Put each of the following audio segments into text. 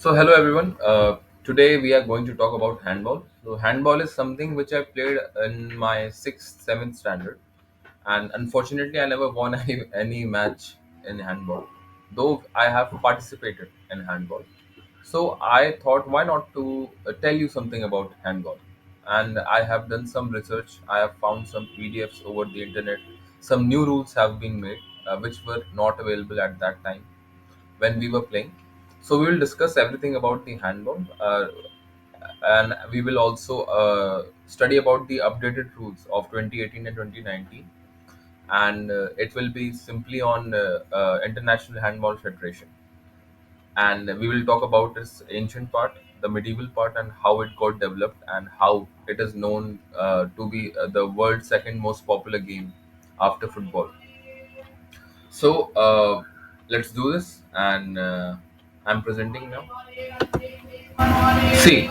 So, hello everyone. Today we are going to talk about handball. So, handball is something which I played in my sixth, seventh standard, and unfortunately, I never won any match in handball, though I have participated in handball. So, I thought, why not to tell you something about handball? And I have done some research. I have found some PDFs over the internet. Some new rules have been made, which were not available at that time when we were playing. So we will discuss everything about the handball, and we will also study about the updated rules of 2018 and 2019, and it will be simply on International Handball Federation. And we will talk about its ancient part, the medieval part, and how it got developed, and how it is known to be the world's second most popular game after football. So let's do this, and I'm presenting now. See,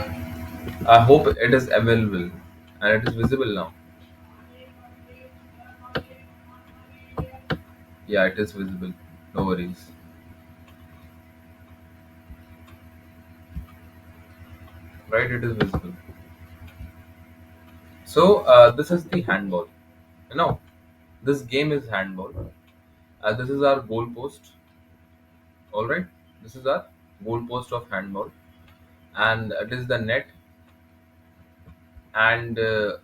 I hope it is available and it is visible now. Yeah, it is visible. No worries. Right, it is visible. So this is the handball. No, this game is handball. This is our goal post. All right, this is our goal post of handball, and it is the net. And this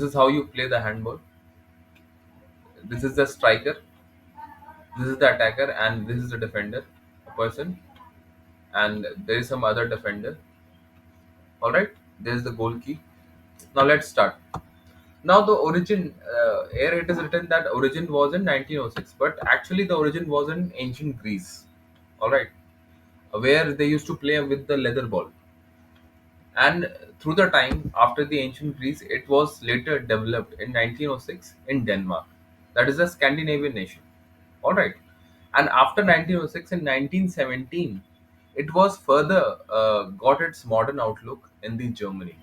is how you play the handball. This is the striker. This is the attacker, and this is the defender, a person, and there is some other defender. All right, there is the goal key. Now let's start. Now the origin, here it is written that origin was in 1906, but actually the origin was in ancient Greece. All right, where they used to play with the leather ball, and through the time after the ancient Greece, it was later developed in 1906 in Denmark. That is a Scandinavian nation. All right, and after 1906 in 1917, it was further got its modern outlook in the Germany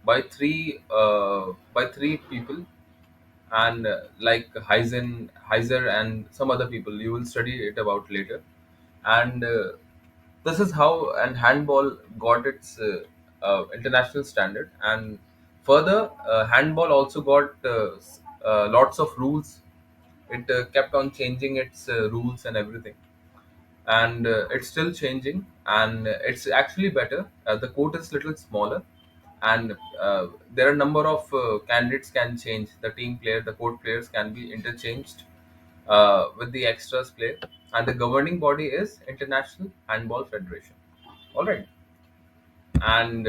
by three people, and like Heiser and some other people. You will study it about later, and this is how and handball got its international standard. And further, handball also got lots of rules. It kept on changing its rules and everything, and it's still changing, and it's actually better. The court is little smaller, and there are a number of candidates can change the team player. The court players can be interchanged with the extras player, and the governing body is International Handball Federation. All right, and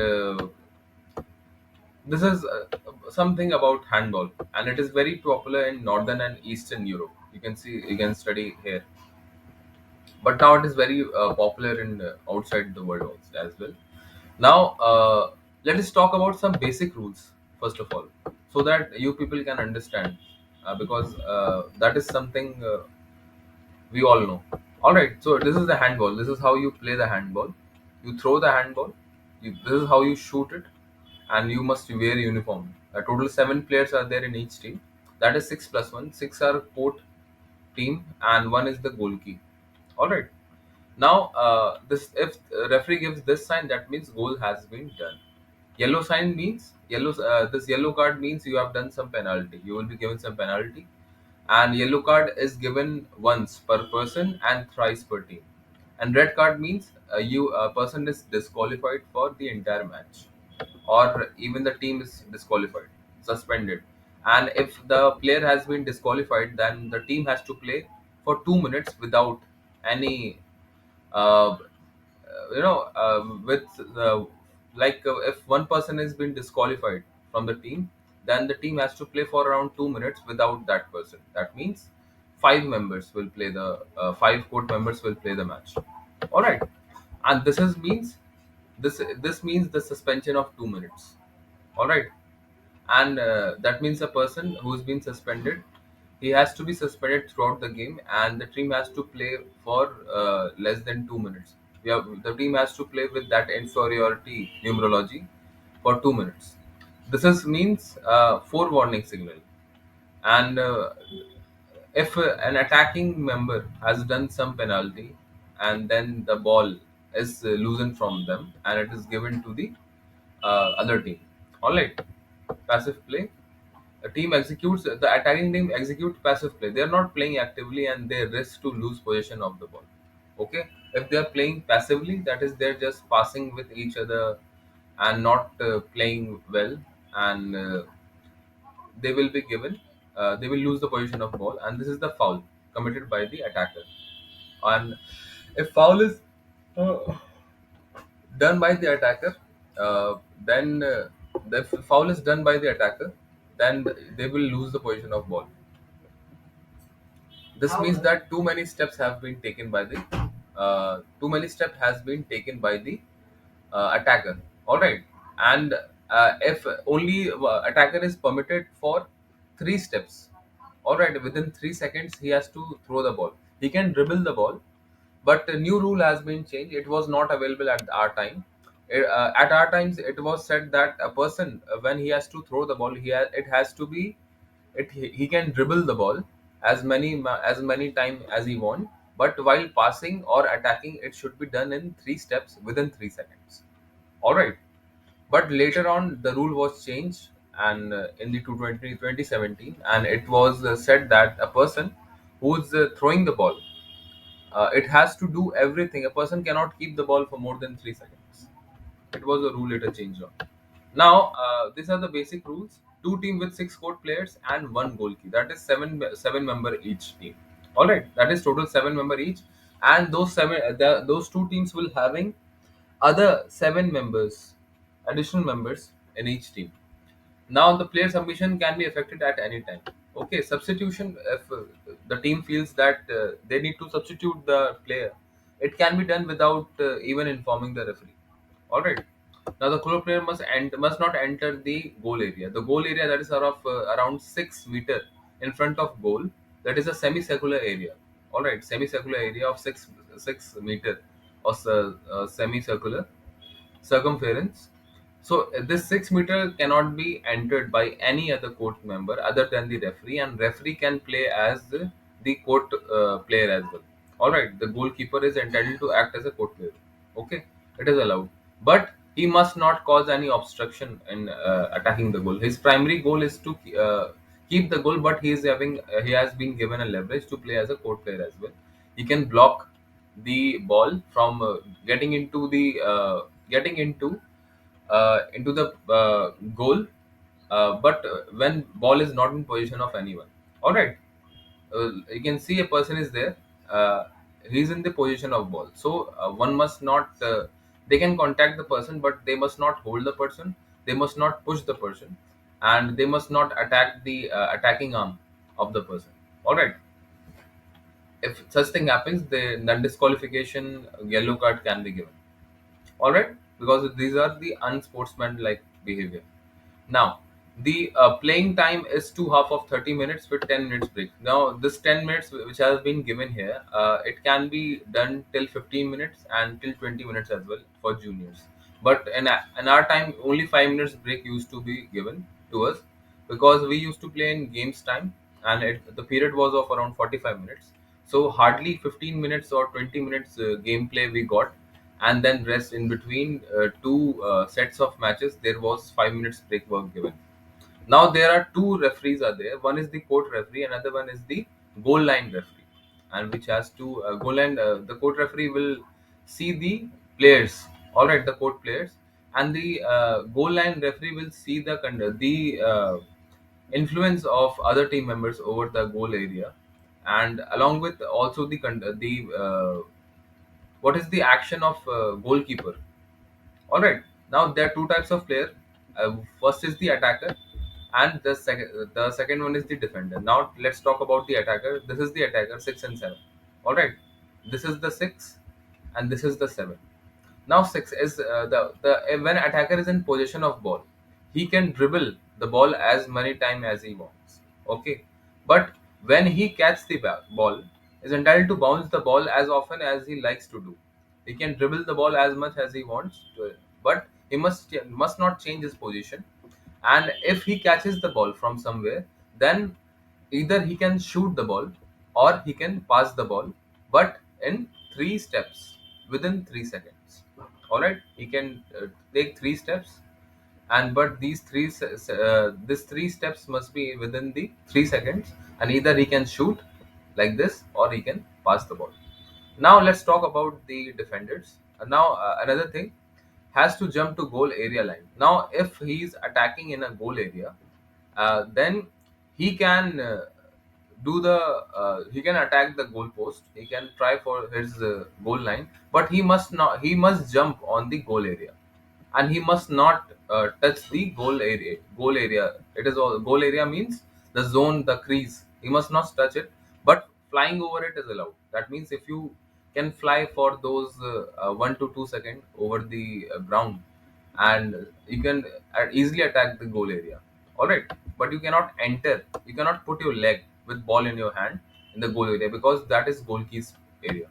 this is something about handball, and it is very popular in northern and eastern Europe. You can see, you can study here, but now it is very popular in outside the world also as well. Now let us talk about some basic rules first of all, so that you people can understand, because that is something we all know. All right, so this is the handball. This is how you play the handball. You throw the handball. This is how you shoot it, and you must wear uniform. A total seven players are there in each team. That is six plus one. Six are court team, and one is the goal key. All right. Now, this if referee gives this sign, that means goal has been done. Yellow sign means yellow. This yellow card means you have done some penalty. You will be given some penalty, and yellow card is given once per person and thrice per team. And red card means you a person is disqualified for the entire match, or even the team is disqualified, suspended. And if the player has been disqualified, then the team has to play for 2 minutes without any uh, with if one person has been disqualified from the team, then the team has to play for around 2 minutes without that person. That means five court members will play the match. All right, and this means the suspension of 2 minutes. All right, and that means a person who's been suspended, he has to be suspended throughout the game, and the team has to play for less than 2 minutes. The team has to play with that inferiority numerology for 2 minutes. This is means four warning signal, and if an attacking member has done some penalty, and then the ball is loosened from them and it is given to the other team. All right, passive play. A team executes the attacking team executes passive play. They are not playing actively and they risk to lose possession of the ball. Okay, if they are playing passively, that is they're just passing with each other and not playing well, and they will be given they will lose the position of ball, and this is the foul committed by the attacker. And if foul is uh, done by the attacker, then the foul is done by the attacker, then they will lose the position of ball. This means that too many steps has been taken by the attacker. All right, and if only attacker is permitted for 3 steps. All right, within 3 seconds he has to throw the ball. He can dribble the ball, but a new rule has been changed. It was not available at our time. At our times, it was said that a person when he has to throw the ball, it has to be he can dribble the ball as many time as he want, but while passing or attacking, it should be done in 3 steps within 3 seconds. All right, but later on the rule was changed, and in the 2017, and it was said that a person who's throwing the ball, it has to do everything. A person cannot keep the ball for more than 3 seconds. It was a rule later changed on. Now, these are the basic rules. Two team with 6 court players and one goalkeeper. That is seven member each team. All right, that is total 7 member each, and those two teams will having other 7 members, additional members in each team. Now the player submission can be affected at any time. Okay, substitution, if the team feels that they need to substitute the player, it can be done without even informing the referee. All right. Now the goal player must not enter the goal area. The goal area, that is around 6 meter in front of goal. That is a semicircular area. All right, semicircular area of 6 meter or semicircular circumference. So this 6 meter cannot be entered by any other court member other than the referee, and referee can play as the court player as well. All right, the goalkeeper is entitled to act as a court player. Okay, it is allowed, but he must not cause any obstruction in attacking the goal. His primary goal is to keep the goal, but he has been given a leverage to play as a court player as well. He can block the ball from getting into the goal, but when ball is not in position of anyone. All right, you can see a person is there. He's in the position of ball, so one must not. They can contact the person, but they must not hold the person. They must not push the person, and they must not attack the attacking arm of the person. All right, if such thing happens, then disqualification, yellow card can be given. All right, because these are the unsportsmanlike behavior. Now the playing time is two half of 30 minutes with 10 minutes break. Now this 10 minutes which has been given here, it can be done till 15 minutes and till 20 minutes as well for juniors, but in our time only 5 minutes break used to be given to us, because we used to play in games time, and the period was of around 45 minutes. So hardly 15 minutes or 20 minutes gameplay we got, and then rest in between two sets of matches there was 5 minutes break work given. Now there are two referees are there. One is the court referee, another one is the goal line referee, and which has to goal line. The court referee will see the players. All right, the court players, and the goal line referee will see the influence of other team members over the goal area, and along with also what is the action of goalkeeper. All right. Now there are two types of player. First is the attacker, and the second one is the defender. Now let's talk about the attacker. This is the attacker, 6 and 7. All right. This is the 6, and this is the 7. Now 6 is the when attacker is in possession of ball, he can dribble the ball as many time as he wants. Okay, but when he catch the ball, is entitled to bounce the ball as often as he likes to do. He can dribble the ball as much as he wants, but he must not change his position. And if he catches the ball from somewhere, then either he can shoot the ball or he can pass the ball, but in 3 steps. within 3 seconds. All right, he can take 3 steps, and but these 3 steps must be within the 3 seconds, and either he can shoot like this or he can pass the ball. Now let's talk about the defenders. Now another thing, has to jump to goal area line. Now if he's attacking in a goal area, then he can he can attack the goal post. He can try for his goal line, but he must jump on the goal area, and he must not touch the goal area. It is all, goal area means the zone, the crease. He must not touch it, but flying over it is allowed. That means if you can fly for those 1 to 2 seconds over the ground, and you can easily attack the goal area. All right, but you cannot enter, you cannot put your leg with ball in your hand in the goal area, because that is goalkeeper's area.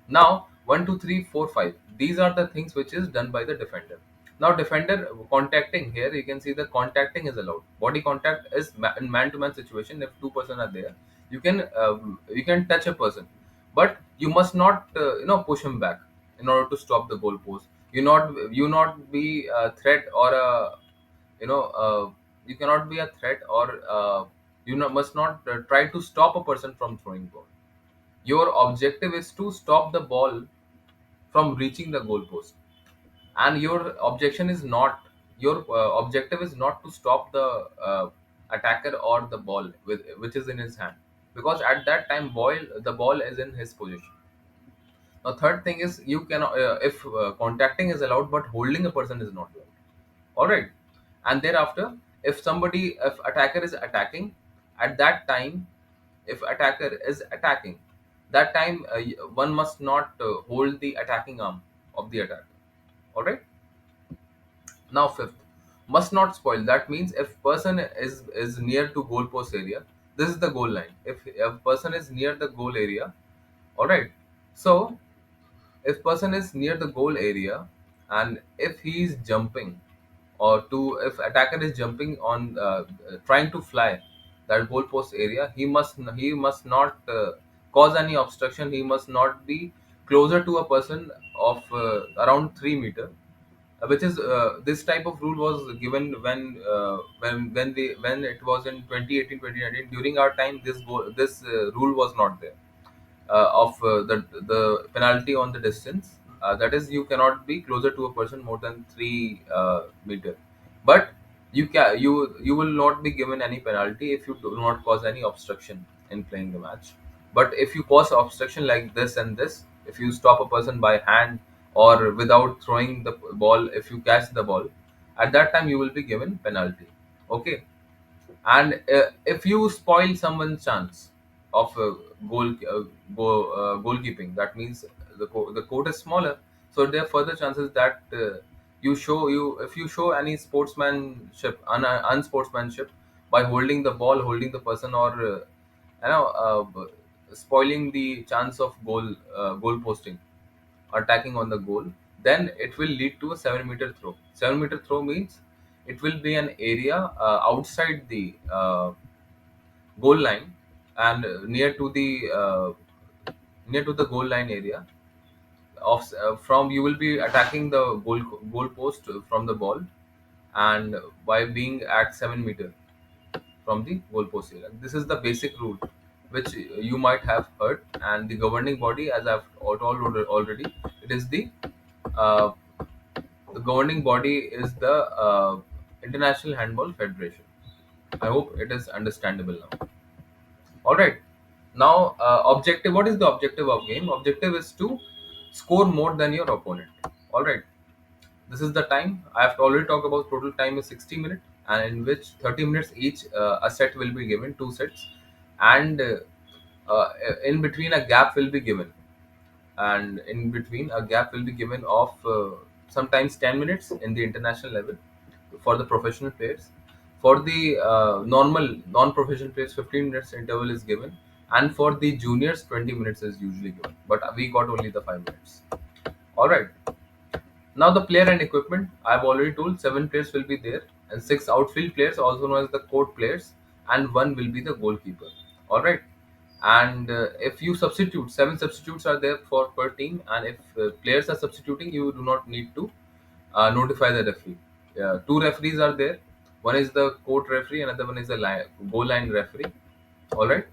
Now, one, two, three, four, five. These are the things which is done by the defender. Now, defender contacting, here you can see the contacting is allowed. Body contact is in man-to-man situation. If two person are there, you can touch a person, but you must not push him back in order to stop the goal post. You not be a threat or a you know you cannot be a threat, or must not try to stop a person from throwing ball. Your objective is to stop the ball from reaching the goalpost, and your objective is not to stop the attacker or the ball which is in his hand, because at that time the ball is in his position. Now, third thing is, you cannot if contacting is allowed, but holding a person is not allowed. All right, and thereafter, if attacker is attacking, at that time, if attacker is attacking, that time one must not hold the attacking arm of the attacker. All right. Now, fifth, must not spoil. That means if person is near to goalpost area, this is the goal line. If a person is near the goal area, all right. So if person is near the goal area, and if he is jumping, or to if attacker is jumping on trying to fly that goalpost area, he must not cause any obstruction. He must not be closer to a person of around 3 meter, which is this type of rule was given when it was in 2018, 2019. During our time, this rule was not there, of the penalty on the distance. That is, you cannot be closer to a person more than 3 meter. But you will not be given any penalty if you do not cause any obstruction in playing the match. But if you cause obstruction like this and this, if you stop a person by hand or without throwing the ball, if you catch the ball, at that time you will be given penalty. Okay. And if you spoil someone's chance of goalkeeping, that means the court is smaller, so there are further chances that if you show any unsportsmanship by holding the ball, holding the person, or spoiling the chance of goal posting, attacking on the goal, then it will lead to a 7 meter throw. 7 meter throw means it will be an area outside the goal line, and near to the goal line area from you will be attacking the goal post from the ball, and by being at 7 meter from the goal post area. This is the basic rule which you might have heard, and the governing body, as I've told already, it is uh, the governing body is the International Handball Federation. I hope it is understandable now. All right. Now, objective. What is the objective of game? Objective is to score more than your opponent. All right. This is the time. I have already talked about total time is 60 minutes, and in which 30 minutes each a set will be given, two sets, and in between a gap will be given, and in between a gap will be given of sometimes 10 minutes in the international level for the professional players. For the normal non-professional players, 15 minutes interval is given, and for the juniors, 20 minutes is usually given, but we got only the 5 minutes. All right. Now, the player and equipment, I've already told, 7 players will be there, and 6 outfield players, also known as the court players, and one will be the goalkeeper. All right. And if you substitute, seven substitutes are there for per team, and if players are substituting, you do not need to notify the referee. Two referees are there. One is the court referee, another one is the goal line referee. All right.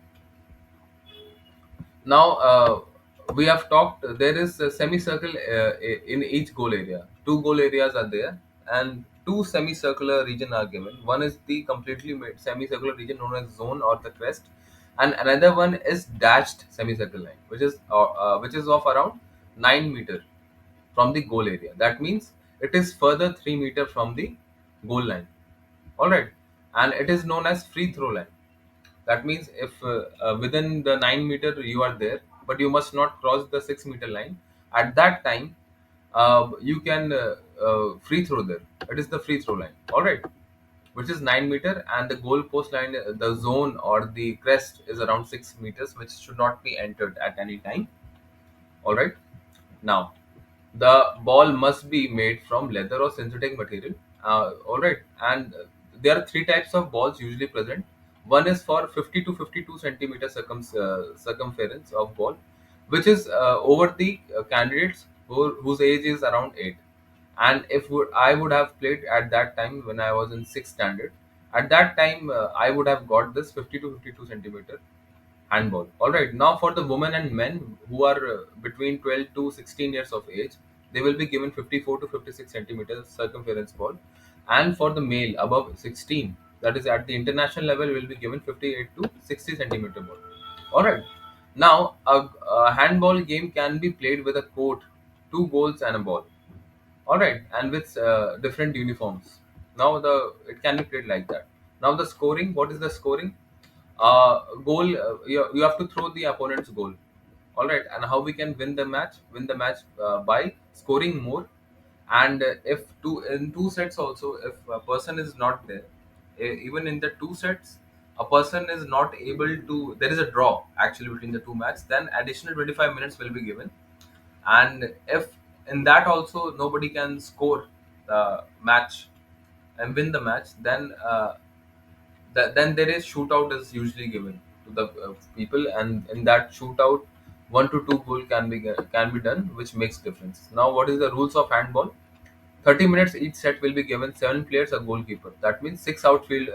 Now we have talked. There is a semicircle in each goal area. Two goal areas are there, and two semicircular region are given. One is the completely made semicircular region known as zone or the crest, and another one is dashed semicircle line, which is of around 9 meter from the goal area. That means it is further 3 meter from the goal line. All right, and it is known as free throw line. That means if within the 9 meter you are there, but you must not cross the 6 meter line. At that time, you can free throw there. It is the free throw line. All right, which is 9 meter, and the goal post line, the zone or the crest is around 6 meters, which should not be entered at any time. All right. Now, the ball must be made from leather or synthetic material. All right, and there are three types of balls usually present. One is for 50 to 52 centimeter circumference of ball, which is over the candidates whose age is around 8. And if I would have played at that time when I was in 6th standard, at that time I would have got this 50 to 52 centimeter handball. All right. Now, for the women and men who are between 12 to 16 years of age, they will be given 54 to 56 centimeters circumference ball. And for the male above 16, that is at the international level, will be given 58 to 60 centimeter ball. All right. Now, a handball game can be played with a court, two goals, and a ball. All right, and with different uniforms. Now the it can be played like that. Now the scoring. What is the scoring? Goal. You have to throw the opponent's goal. All right, and how we can win the match? Win the match by scoring more. And if two in two sets also, if a person is not there, even in the two sets, a person is not able to. There is a draw actually between the two matches. Then additional 25 minutes will be given, and if in that also nobody can score the match and win the match, then then there is shootout is usually given to the people, and in that shootout, 1 to 2 goal can be done, which makes difference. Now, what is the rules of handball? 30 minutes each set will be given, 7 players, a goalkeeper. That means six outfield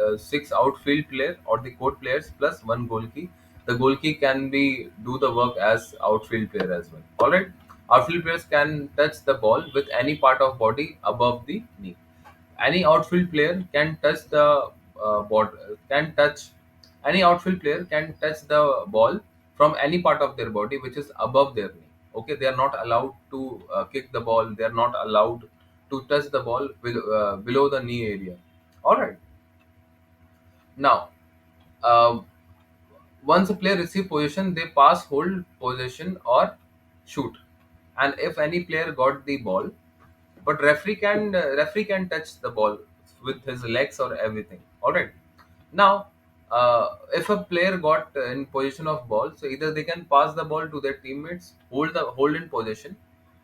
player or the court players plus one goalkeeper. The goalkeeper can be do the work as outfield player as well. All right. Outfield players can touch the ball with any part of body above the knee. Any outfield player can touch the ball. Can touch Any outfield player can touch the ball from any part of their body which is above their knee. Okay, they are not allowed to kick the ball. They are not allowed to touch the ball below the knee area. All right. Now, uh, once a player receive position, they pass, hold possession, or shoot. And if any player got the ball, but referee can touch the ball with his legs or everything. All right. Now, if a player got in position of ball, so either they can pass the ball to their teammates, hold in possession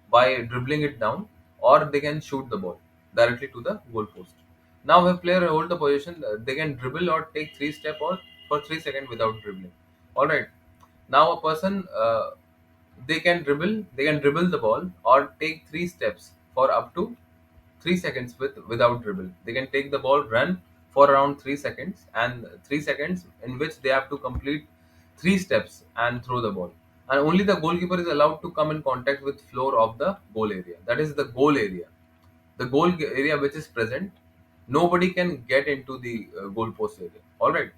by dribbling it down, or they can shoot the ball directly to the goal post. Now, if a player hold the position, they can dribble or take 3 step or for 3 seconds without dribbling. All right. Now, a person they can dribble the ball or take 3 steps for up to 3 seconds without dribble. They can take the ball, run for around 3 seconds, and 3 seconds in which they have to complete 3 steps and throw the ball. And only the goalkeeper is allowed to come in contact with floor of the goal area. That is the goal area. The area which is present, nobody can get into the goal post area. All right,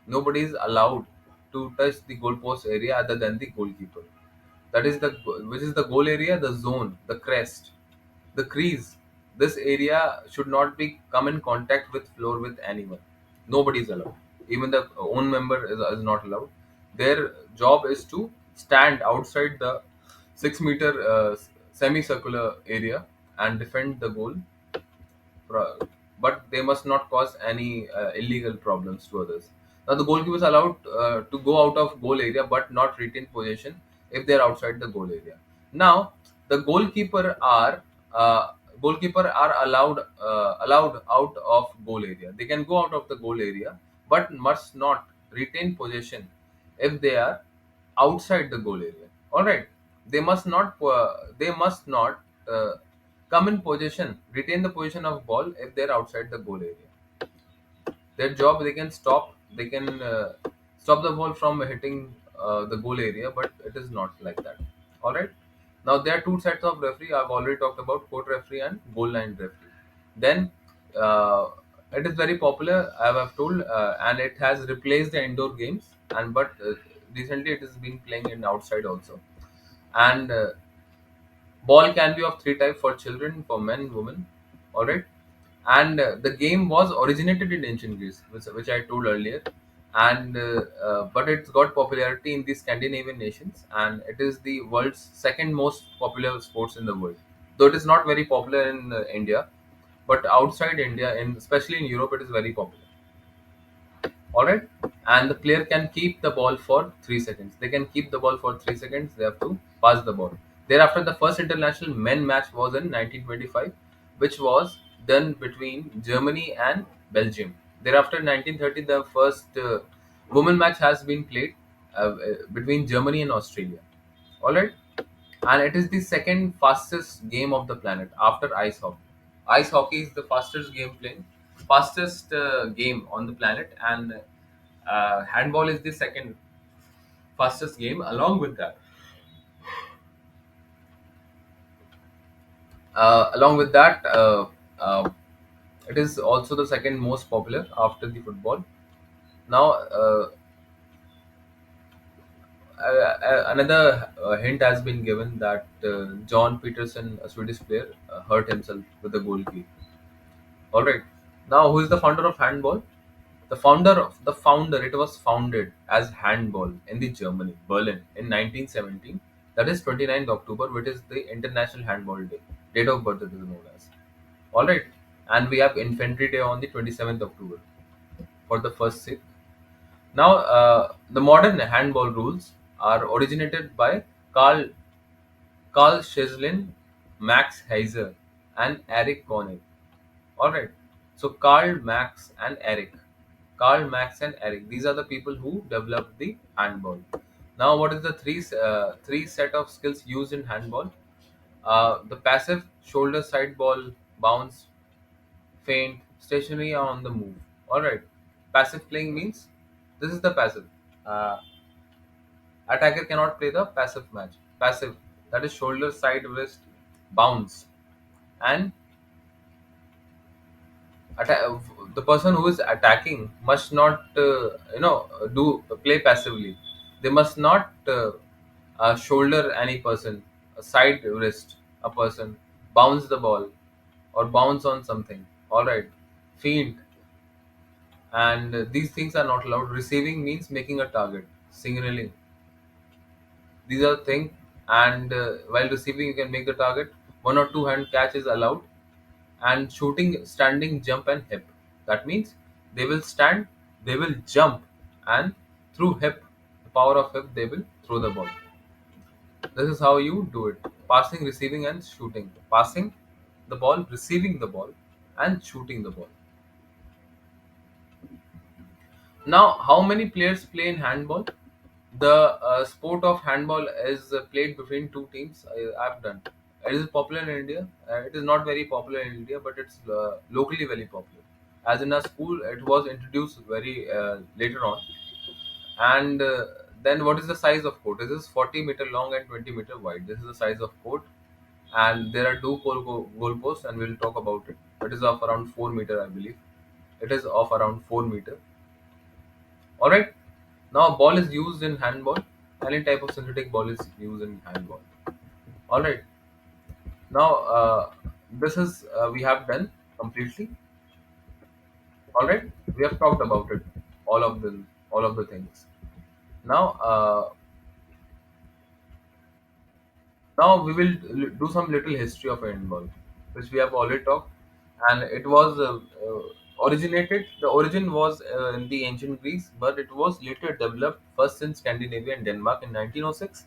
nobody is allowed to touch the goal post area other than the goalkeeper. That is which is the goal area, the zone, the crest, the crease. This area should not be come in contact with floor with anyone. Nobody is allowed. Even the own member is not allowed. Their job is to stand outside the 6 meter semicircular area and defend the goal, pro- but they must not cause any illegal problems to others. Now, the goalkeeper is allowed to go out of goal area but not retain possession if they are outside the goal area. Now, the goalkeeper are allowed out of goal area. They can go out of the goal area but must not retain possession if they are outside the goal area. All right, they must not uh, come in position, retain the position of ball if they're outside the goal area. Their job, they can stop the ball from hitting the goal area, but it is not like that. All right. Now there are two sets of referee. I've already talked about court referee and goal line referee. Then it is very popular, I have told, and it has replaced the indoor games, and but recently it has been playing in outside also. And ball can be of three types: for children, for men, women. All right. And the game was originated in ancient Greece, which I told earlier. And but it's got popularity in the Scandinavian nations, and it is the world's second most popular sports in the world. Though it is not very popular in India, but outside India, in especially in Europe, it is very popular. All right. And the player can keep the ball for 3 seconds. They can keep the ball for 3 seconds. They have to pass the ball. Thereafter, the first international men match was in 1925, which was done between Germany and Belgium. Thereafter, in 1930, the first women match has been played between Germany and Australia. All right. And it is the second fastest game of the planet after ice hockey. Ice hockey is the fastest game on the planet, and handball is the second fastest game. Along with that, uh, it is also the second most popular after the football. Now, another hint has been given that John Peterson, a Swedish player, hurt himself with the goal kick. All right. Now, who is the founder of handball? It was founded as handball in the Germany, Berlin, in 1917. That is 29th October, which is the International Handball Day. Date of birth it is known as. All right. And we have Infantry Day on the 27th October for the first six. Now, the modern handball rules are originated by Carl Carl Scheslin, Max Heiser, and Eric Koenig. All right. So Carl, Max, and Eric. These are the people who developed the handball. Now, what is the three set of skills used in handball? The passive, shoulder side ball, bounce, feint, stationary, or on the move. All right. Passive playing means this is the passive. Uh, Attacker cannot play the passive match. Passive, that is shoulder, side, wrist, bounce, and the person who is attacking must not do play passively. They must not shoulder any person, a side wrist a person, bounce the ball or bounce on something. All right. Feint, and these things are not allowed. Receiving means making a target, signaling. These are things. And while receiving you can make the target. One or two hand catch is allowed. And shooting, standing, jump, and hip. That means they will stand, they will jump, and through hip, the power of hip, they will throw the ball. This is how you do it: passing, receiving, and shooting. Passing the ball, receiving the ball, and shooting the ball. Now, how many players play in handball? The sport of handball is played between two teams. I've done. It is popular in India. It is not very popular in India, but it's locally very popular. As in a school, it was introduced very later on. And then, what is the size of court? This is 40-meter long and 20-meter wide. This is the size of court, and there are two goal posts, and we'll talk about it. It is of around 4 meter, I believe. It is of around 4 meter. All right. Now, ball is used in handball. Any type of synthetic ball is used in handball. All right. Now, this is we have done completely. All right. We have talked about it. All of the things. Now, now we will do some little history of handball, which we have already talked, and it was originated. The origin was in the ancient Greece, but it was later developed first in Scandinavia and Denmark in 1906,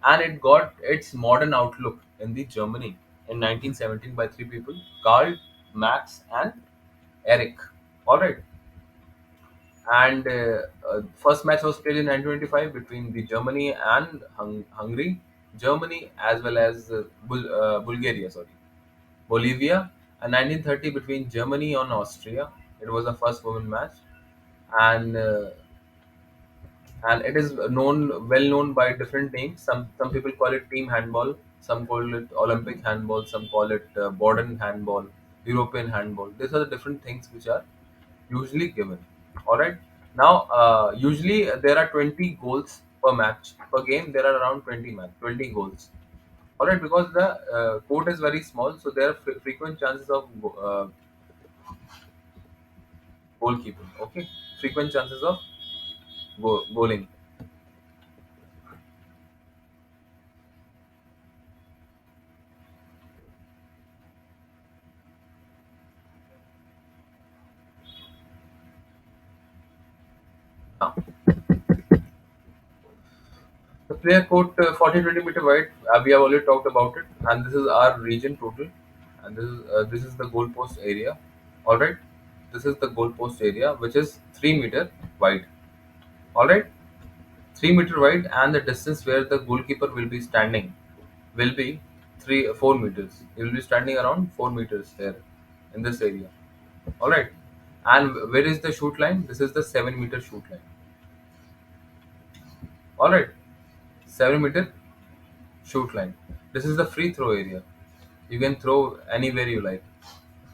and it got its modern outlook in the Germany in 1917 by three people: Karl, Max, and Eric. All right. And first match was played in 1925 between the Germany and Hungary, Germany as well as Bulgaria, sorry, Bolivia, and 1930 between Germany and Austria. It was the first women match, and it is well known by different names. Some people call it team handball, some call it Olympic handball, some call it modern handball, European handball. These are the different things which are usually given. All right. Now, usually there are 20 goals per match per game. There are around 20 goals. All right, because the court is very small, so there are frequent chances of goalkeeping. Okay, frequent chances of goaling. Now, the player court 40-20 meter wide. We have already talked about it, and this is our region total, and this is the goalpost area. All right, this is the goalpost area, which is 3 meter wide. All right, 3 meter wide, and the distance where the goalkeeper will be standing will be 4 meters. He will be standing around 4 meters here in this area. All right, and where is the shoot line? This is the 7 meter shoot line. All right, 7 meter shoot line. This is the free throw area. You can throw anywhere you like.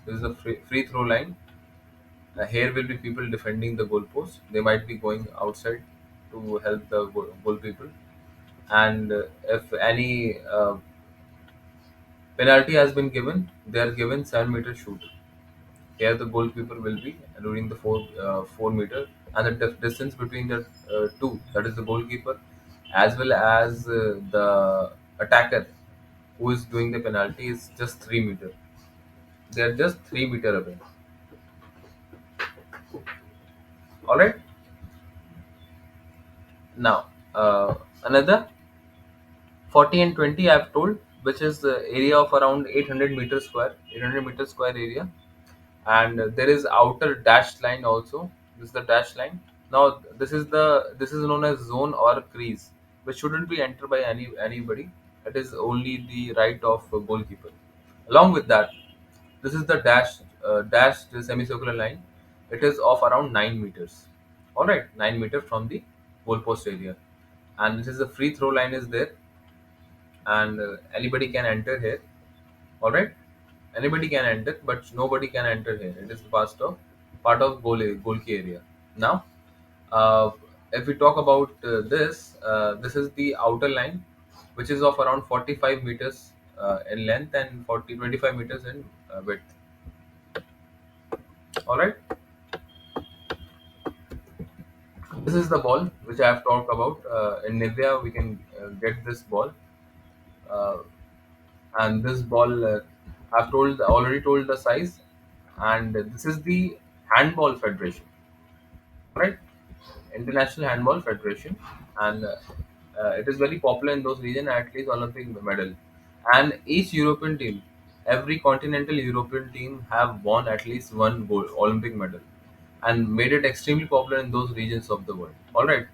This is the free throw line. Here will be people defending the goalpost. They might be going outside to help the goal people. And if any penalty has been given, they are given 7 meter shoot. Here the goalkeeper will be during the 4 meter, and the distance between the two, that is the goalkeeper as well as the attacker who is doing the penalty, is just 3 meter. They are just 3 meter away. All right. Now, another 40 and 20 I've told, which is the area of around 800 meter square, 800 meter square area, and there is outer dashed line also. This is the dash line. Now, this is known as zone or crease, which shouldn't be entered by anybody. It is only the right of a goalkeeper. Along with that, this is the dashed semicircular line. It is of around 9 meters. All right, 9 meter from the goalpost area, and this is the free throw line is there, and anybody can enter here. All right, anybody can enter, but nobody can enter here. It is part of goalkeeper area. Now, uh, if we talk about this is the outer line, which is of around 45 meters in length and 25 meters in width. All right, this is the ball which I have talked about. In Nivea, we can get this ball, uh, and this ball I've already told the size, and this is the Handball Federation, right? International Handball Federation, and it is very popular in those regions. At least Olympic medal, and each European team, every continental European team have won at least one gold Olympic medal, and made it extremely popular in those regions of the world. All right.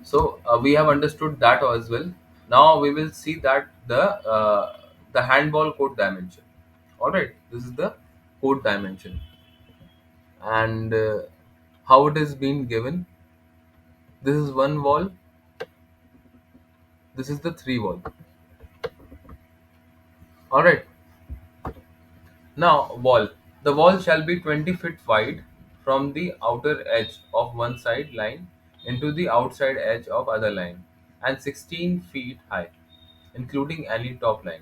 So we have understood that as well. Now we will see that the handball court dimension. All right, this is the court dimension, and how it is being given. This is one wall. This is the three wall. All right. Now wall. The wall shall be 20 feet wide from the outer edge of one side line into the outside edge of other line, and 16 feet high, including any top line.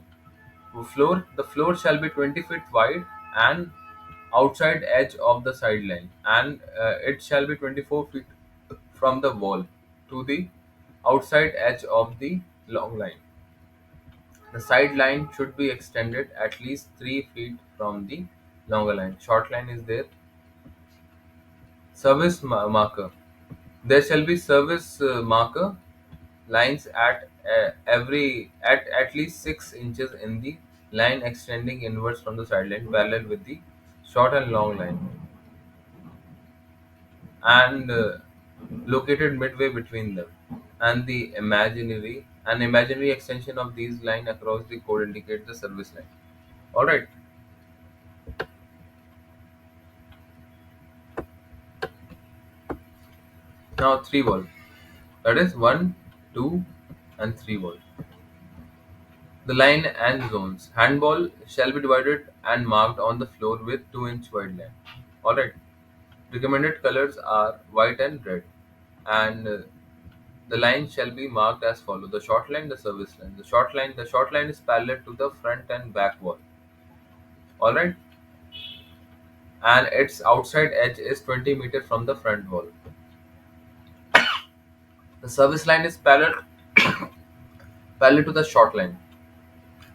The floor shall be 20 feet wide and outside edge of the sideline, and it shall be 24 feet from the wall to the outside edge of the long line. The sideline should be extended at least 3 feet from the longer line. Short line is there. Service marker. There shall be service marker lines at least 6 inches in the line extending inwards from the sideline, parallel with the short and long line, and located midway between them. And the imaginary extension of these line across the code indicate the service line. All right. Now three ball. That is one, two, and three ball. The line and zones. Handball shall be divided and marked on the floor with 2-inch wide line. All right. Recommended colors are white and red, and the line shall be marked as follows: the short line, the service line. The short line is parallel to the front and back wall. All right, and its outside edge is 20 meters from the front wall. The service line is parallel to the short line,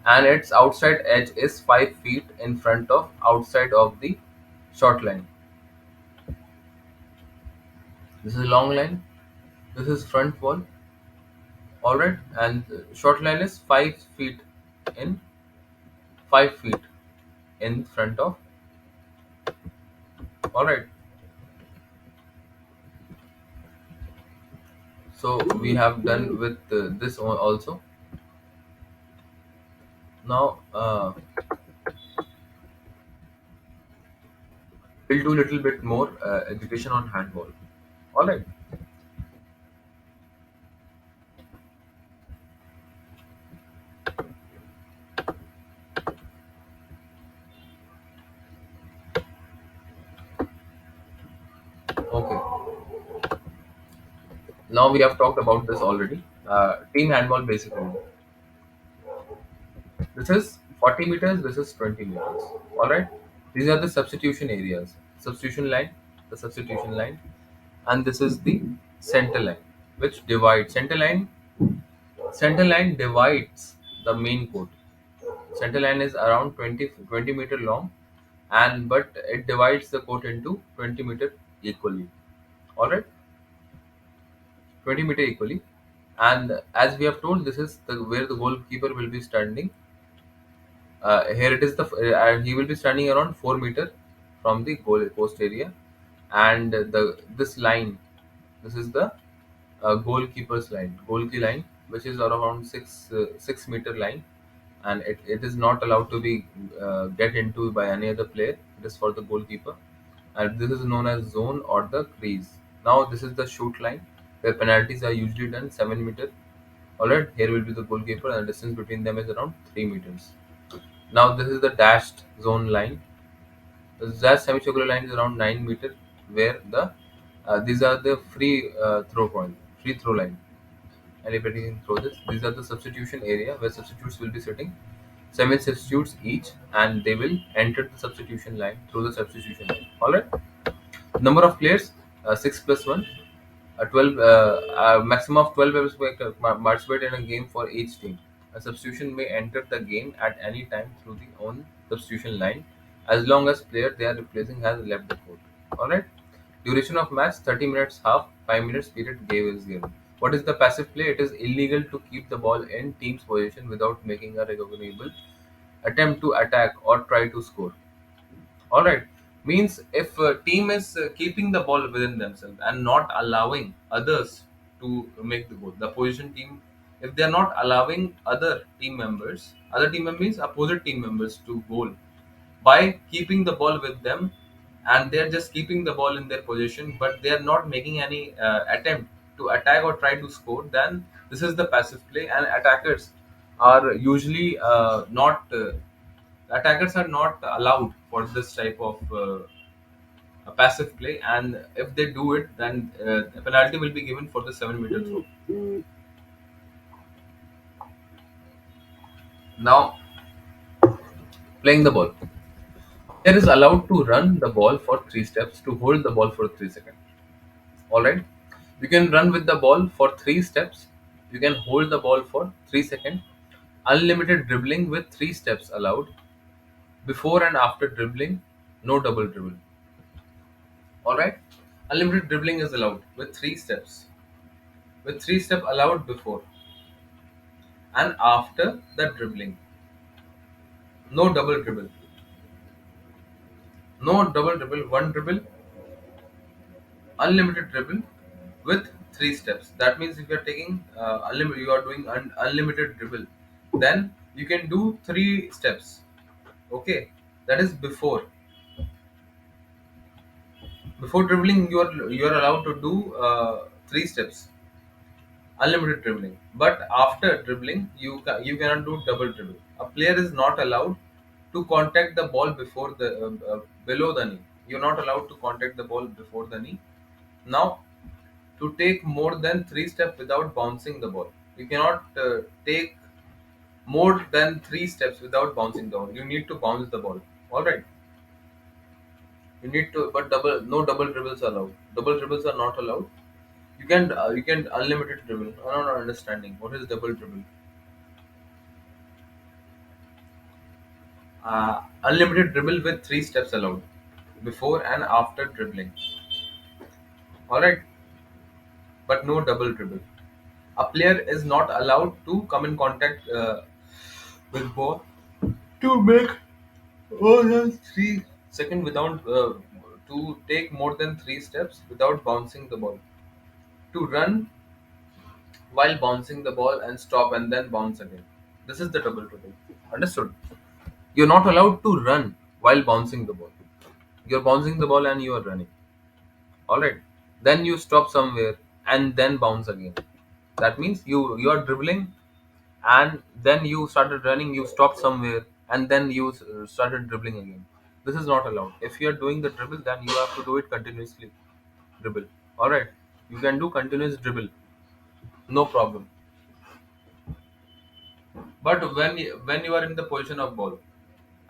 and its outside edge is 5 feet in front of outside of the short line. This is long line. This is front wall. All right, and short line is 5 feet in 5 feet in front of. All right, so we have done with this also. Now we'll do a little bit more education on handball. All right. Okay. Now we have talked about this already. Team handball basic rule. This is 40 meters. This is 20 meters. All right. These are the substitution areas. Substitution line. The substitution line, and this is the center line, which divides center line. Center line divides the main court. Center line is around 20 meter long, and but it divides the court into 20 meter equally. All right, 20 meter equally. And as we have told, this is where the goalkeeper will be standing. Here it is he will be standing around 4 meter from the goal post area, and this line, this is the goalkeeper's line, goalkeeper line, which is around 6 meter line, and it is not allowed to be get into by any other player. It is for the goalkeeper, and this is known as zone or the crease. Now this is the shoot line, where penalties are usually done 7 meter. Alright, here will be the goalkeeper, and the distance between them is around 3 meters. Now this is the dashed zone line. The dashed semicircular line is around 9 meter, where these are the free throw line. Anybody can throw this. These are the substitution area where substitutes will be sitting. 7 substitutes each, and they will enter the substitution line through the substitution line. All right. Number of players, 6 plus 1, 12. Maximum of 12 players participate in a game for each team. A substitution may enter the game at any time through the own substitution line, as long as player they are replacing has left the court. All right. Duration of match 30 minutes, half 5 minutes period game is given. What is the passive play? It is illegal to keep the ball in team's possession without making a recognizable attempt to attack or try to score. All right, means if a team is keeping the ball within themselves and not allowing others to make the goal, the opposition team, if they are not allowing other team members means opposite team members to goal by keeping the ball with them, and they are just keeping the ball in their position, but they are not making any attempt to attack or try to score, then this is the passive play, and are usually not attackers are not allowed for this type of a passive play, and if they do it, then a penalty will be given for the 7 meter throw. Now, playing the ball, there is allowed to run the ball for 3 steps, to hold the ball for 3 seconds. All right, you can run with the ball for 3 steps, you can hold the ball for 3 seconds. Unlimited dribbling with 3 steps allowed. Before and after dribbling, no double dribble. All right, unlimited dribbling is allowed with 3 steps, with 3 step allowed before and after the dribbling. No double dribble. No double dribble. One dribble unlimited dribble with three steps. That means if you're taking unlimited, you are doing unlimited dribble, then you can do three steps. Okay, that is before dribbling. You are allowed to do three steps, unlimited dribbling. But after dribbling, you cannot do double dribble. A player is not allowed to contact the ball before the below the knee. You're not allowed to contact the ball before the knee. Now, to take more than three steps without bouncing the ball, you cannot take more than three steps without bouncing the ball. You need to bounce the ball. All right. You need to, but no double dribbles are allowed. Double dribbles are not allowed. You can unlimited dribble. I'm not understanding what is double dribble. Unlimited dribble with three steps allowed before and after dribbling. All right, but no double dribble. A player is not allowed to come in contact with ball to make more than 3 seconds without to take more than three steps without bouncing the ball. To run while bouncing the ball and stop and then bounce again. This is the double dribble. Understood? You're not allowed to run while bouncing the ball. You're bouncing the ball and you are running. All right. Then you stop somewhere and then bounce again. That means you are dribbling and then you started running. You stopped somewhere and then you started dribbling again. This is not allowed. If you are doing the dribble, then you have to do it continuously. Dribble. All right. You can do continuous dribble. No problem. But when you are in the position of ball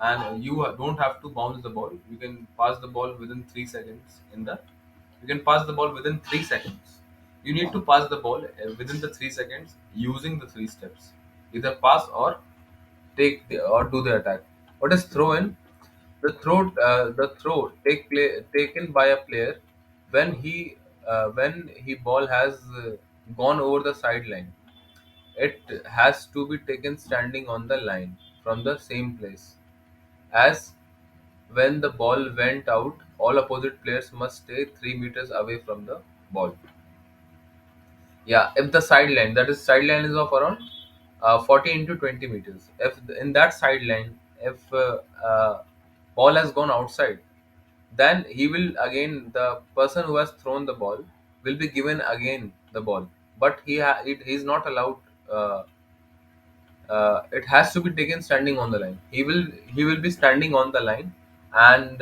and you don't have to bounce the ball, you can pass the ball within 3 seconds. You can pass the ball within 3 seconds. You need to pass the ball within the 3 seconds using the three steps. Either pass or or do the attack. What is throw in? The throw taken by a player when he ball has gone over the sideline. It has to be taken standing on the line from the same place. As when the ball went out, all opposite players must stay 3 meters away from the ball. Yeah, if the sideline, that is sideline is of around 40 into 20 meters. In that sideline, if ball has gone outside, then the person who has thrown the ball will be given again the ball. But he is not allowed. It has to be taken standing on the line. He will be standing on the line, and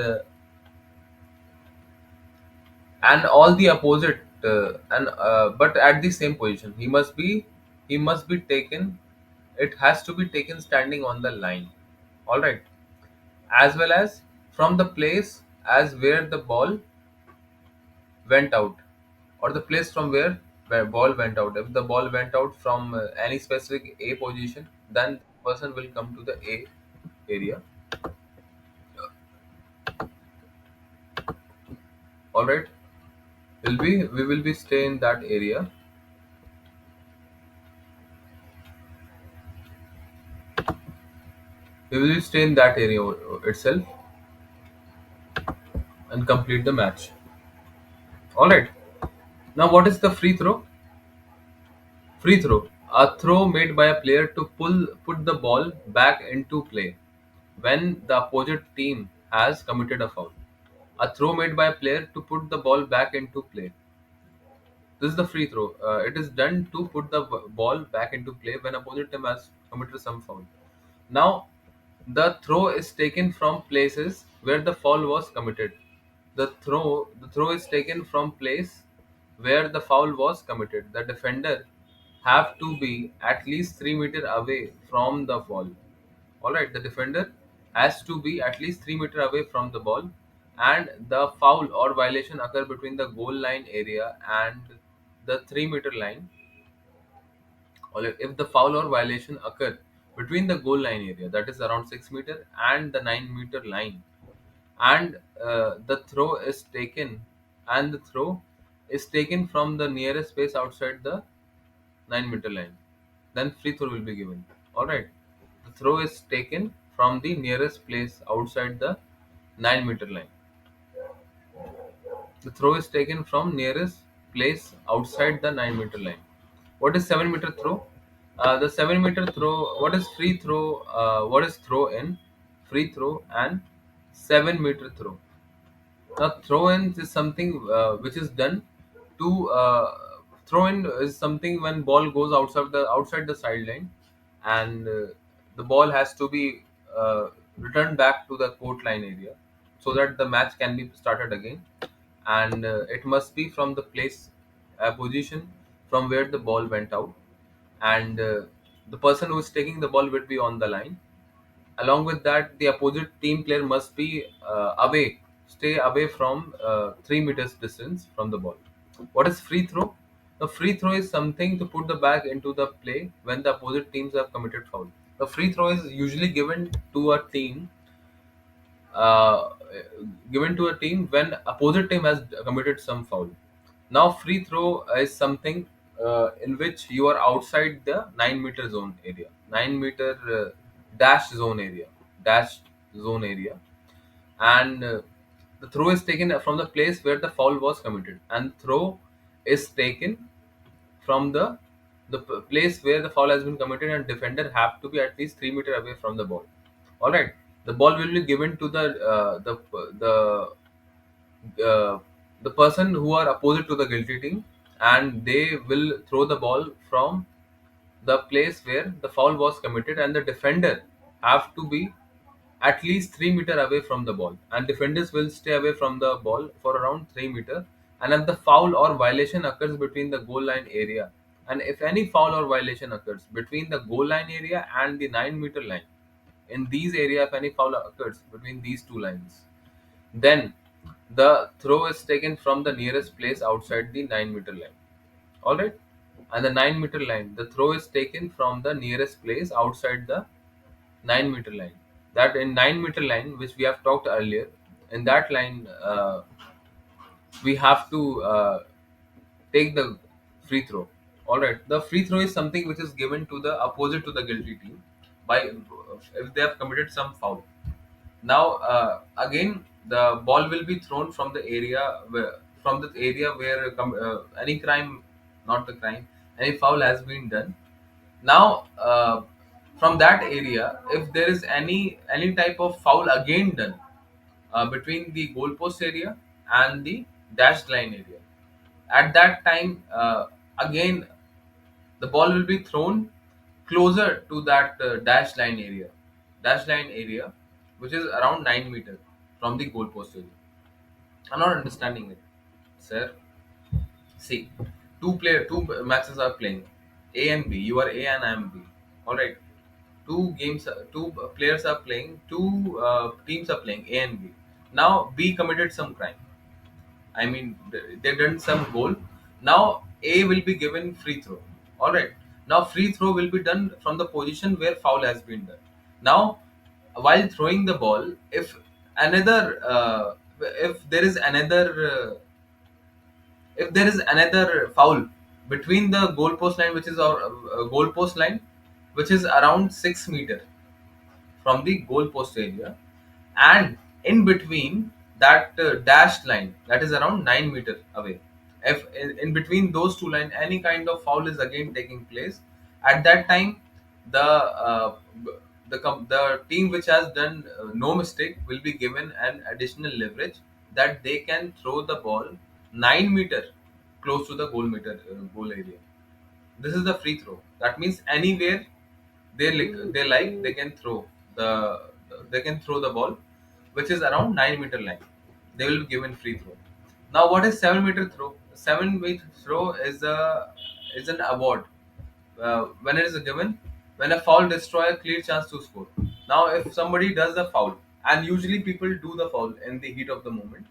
all the opposite and but at the same position. He must be taken. It has to be taken standing on the line. All right, as well as from the place as where the ball went out, or the place from where ball went out. If the ball went out from any specific A position, then the person will come to the A area. All right, we will be stay in that area. We will stay in that area itself and complete the match. All right. Now, what is the free throw? Free throw: a throw made by a player to put the ball back into play when the opposite team has committed a foul. A throw made by a player to put the ball back into play. This is the free throw. It is done to put the ball back into play when opposite team has committed some foul. Now, the throw is taken from places where the foul was committed. The throw is taken from place where the foul was committed. The defender have to be at least 3 meters away from the ball. All right, the defender has to be at least 3 meters away from the ball, and the foul or violation occur between the goal line area and the 3 meter line. Or if the foul or violation occur between the goal line area, that is around 6 meter, and the 9 meter line, and the throw is taken, from the nearest space outside the 9 meter line, then free throw will be given. All right, the throw is taken from the nearest place outside the 9 meter line. The throw is taken from nearest place outside the 9-meter line. What is 7-meter throw? The 7-meter throw. What is free throw? What is throw in, free throw, and 7-meter throw? Now, throw in is something which is done to throw in is something when ball goes outside the sideline, and the ball has to be returned back to the court line area so that the match can be started again, and it must be from the place position from where the ball went out, and the person who is taking the ball will be on the line. Along with that, the opposite team player must be stay away from 3 meters distance from the ball. What is free throw? The free throw is something to put the bag into the play when the opposite teams have committed foul. The free throw is usually uh, given to a team when opposite team has committed some foul. Now, free throw is something in which you are outside the 9-meter zone area, 9-meter dash zone area, dash zone area, and the throw is taken from the place where the foul was committed, and throw is taken from the place where the foul has been committed, and defender have to be at least 3 meters away from the ball. All right, the ball will be given to uh, the person who are opposite to the guilty team, and they will throw the ball from the place where the foul was committed, and the defender have to be at least 3 meters away from the ball, and defenders will stay away from the ball for around 3 meters. And if the foul or violation occurs between the goal line area, and if any foul or violation occurs between the goal line area and the 9-meter line, in these area, if any foul occurs between these two lines, then the throw is taken from the nearest place outside the 9-meter line. All right, and the 9-meter line, the throw is taken from the nearest place outside the 9-meter line. That in 9-meter line, which we have talked earlier, in that line, we have to take the free throw. All right, the free throw is something which is given to the opposite to the guilty team by if they have committed some foul. Now, again, the ball will be thrown from the area where any crime, not the crime, any foul has been done. Now, from that area, if there is any type of foul again done between the goalpost area and the dashed line area, at that time, again, the ball will be thrown closer to that dash line area, which is around 9 meters from the goalpost area. I'm not understanding it, sir. See, two matches are playing, A and B. You are A and I am B. All right. Two players are playing. Two teams are playing, A and B. Now B committed some crime. I mean, they done some goal. Now A will be given free throw. All right. Now free throw will be done from the position where foul has been done. Now, while throwing the ball, another, if there is another, if there is another foul between the goalpost line, which is our goalpost line, which is around 6 meters from the goalpost area, and in between that dashed line that is around 9 meters away, if in between those two lines any kind of foul is again taking place, at that time the the team which has done no mistake will be given an additional leverage that they can throw the ball 9 meter close to the goal area. This is the free throw. That means anywhere they can throw the they can throw the ball, which is around 9 meter line. They will be given free throw. Now, what is 7 meter throw? 7 meter throw is an award when it is given when a foul destroy a clear chance to score. Now, if somebody does the foul, and usually people do the foul in the heat of the moment,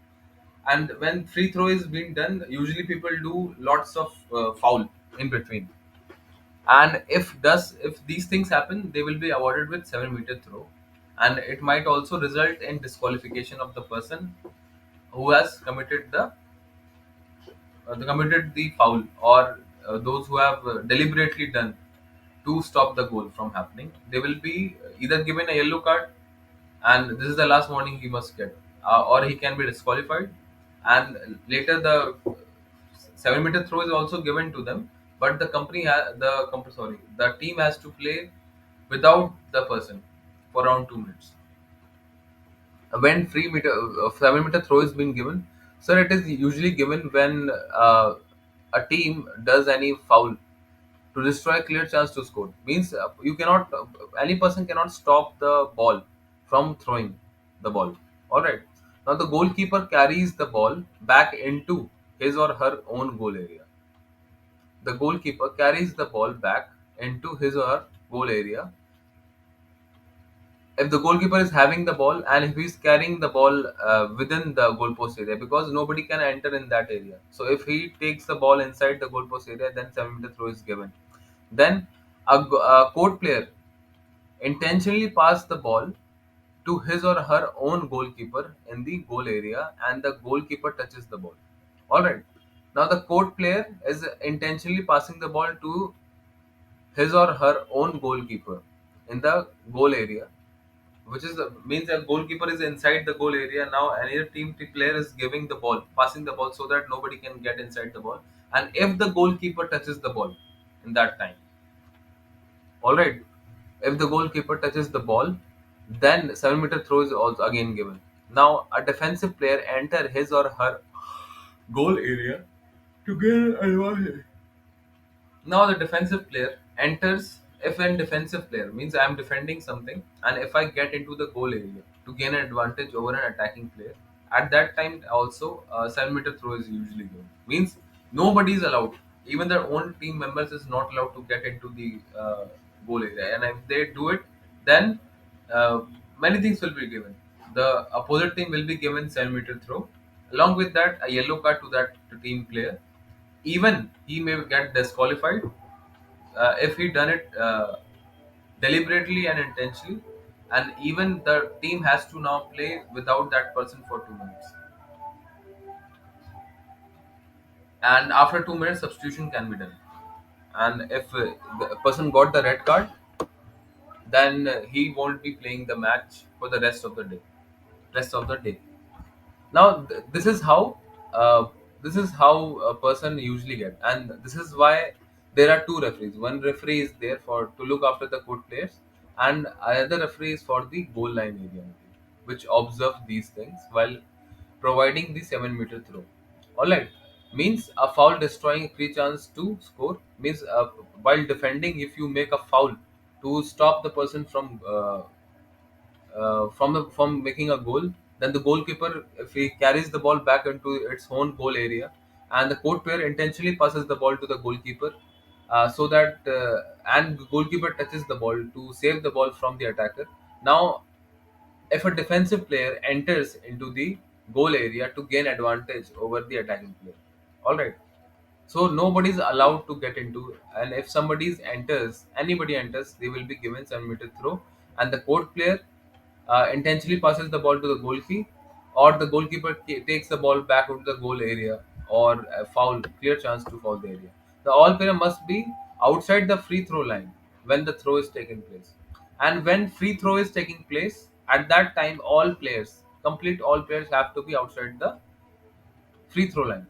and when free throw is being done, usually people do lots of foul in between, and if these things happen, they will be awarded with 7 meter throw, and it might also result in disqualification of the person who has committed the foul, or those who have deliberately done to stop the goal from happening. They will be either given a yellow card, and this is the last warning he must get, or he can be disqualified, and later the 7-meter throw is also given to them, but the team has to play without the person for around 2 minutes. When 7-meter throw is being given, sir, it is usually given when a team does any foul to destroy a clear chance to score. Means you cannot, any person cannot stop the ball from throwing the ball. All right. Now the goalkeeper carries the ball back into his or her own goal area. The goalkeeper carries the ball back into his or her goal area. If the goalkeeper is having the ball and if he's carrying the ball within the goalpost area, because nobody can enter in that area. So if he takes the ball inside the goalpost area, then 7-meter throw is given. Then a court player intentionally pass the ball to his or her own goalkeeper in the goal area and the goalkeeper touches the ball. All right. Now the court player is intentionally passing the ball to his or her own goalkeeper in the goal area, which is means a goalkeeper is inside the goal area. Now another player is giving the ball, passing the ball so that nobody can get inside the ball. And if the goalkeeper touches the ball in that time, all right, if the goalkeeper touches the ball, then 7-meter throw is also again given. Now a defensive player enter his or her goal area to gain an advantage. Now the defensive player enters. If an defensive player means I am defending something, and if I get into the goal area to gain an advantage over an attacking player, at that time also 7-meter throw is usually given. Means nobody is allowed, even their own team members is not allowed to get into the goal area, and if they do it, then uh, many things will be given. The opposite team will be given 7-meter throw. Along with that, a yellow card to that team player, even he may get disqualified if he done it deliberately and intentionally, and even the team has to now play without that person for 2 minutes, and after 2 minutes substitution can be done. And if the person got the red card, then he won't be playing the match for the rest of the day. Now this is how a person usually get, and this is why there are two referees. One referee is there for to look after the court players, and another referee is for the goal line area, which observe these things while providing the 7-meter throw. All right. Means a foul destroying a free chance to score. Means while defending, if you make a foul to stop the person from making a goal, then the goalkeeper, if he carries the ball back into its own goal area, and the court player intentionally passes the ball to the goalkeeper, so that and the goalkeeper touches the ball to save the ball from the attacker. Now, if a defensive player enters into the goal area to gain advantage over the attacking player, all right. So nobody's allowed to get into, and if anybody enters, they will be given 7-meter throw, and the court player intentionally passes the ball to the goalkeeper, or the goalkeeper takes the ball back into the goal area, or a foul, clear chance to foul the area. The all player must be outside the free throw line when the throw is taking place, and when free throw is taking place, at that time all players have to be outside the free throw line.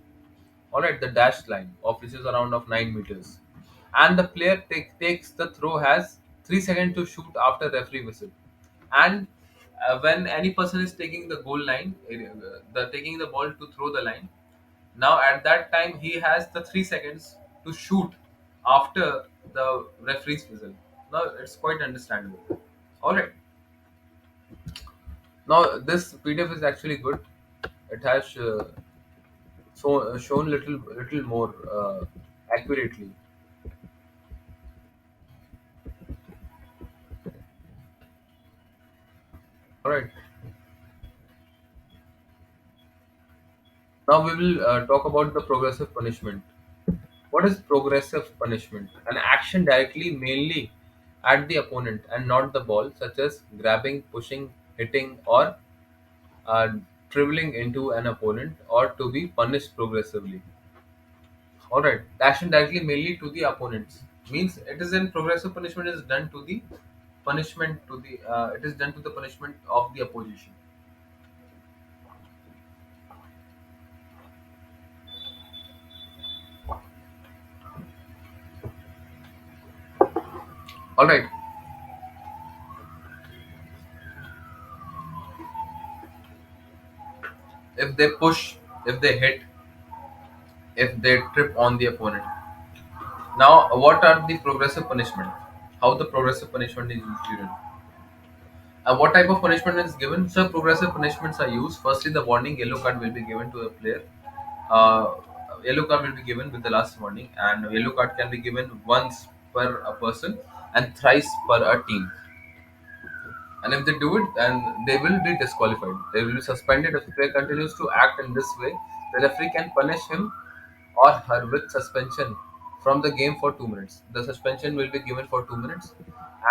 All right, the dashed line of which is around of 9 meters, and the player takes the throw has 3 seconds to shoot after referee whistle. And when any person is taking the goal line, the taking the ball to throw the line. Now at that time he has the 3 seconds to shoot after the referee's whistle. Now it's quite understandable. All right. Now this PDF is actually good. It has shown little more accurately. All right. Now we will talk about the progressive punishment. What is progressive punishment? An action directly mainly at the opponent and not the ball, such as grabbing, pushing, hitting, or uh, dribbling into an opponent, or to be punished progressively. All right. Action directly mainly to the opponents means it is in progressive punishment is done to the punishment to the it is done to the punishment of the opposition. All right. If they push, if they hit, if they trip on the opponent. Now, what are the progressive punishment? How the progressive punishment is usually done? What type of punishment is given? So, progressive punishments are used. Firstly, the warning yellow card will be given to a player. Uh, Yellow card will be given with the last warning, and yellow card can be given once per a person and thrice per a team. And if they do it, then they will be disqualified. They will be suspended if the player continues to act in this way. The referee can punish him or her with suspension from the game for 2 minutes. The suspension will be given for 2 minutes,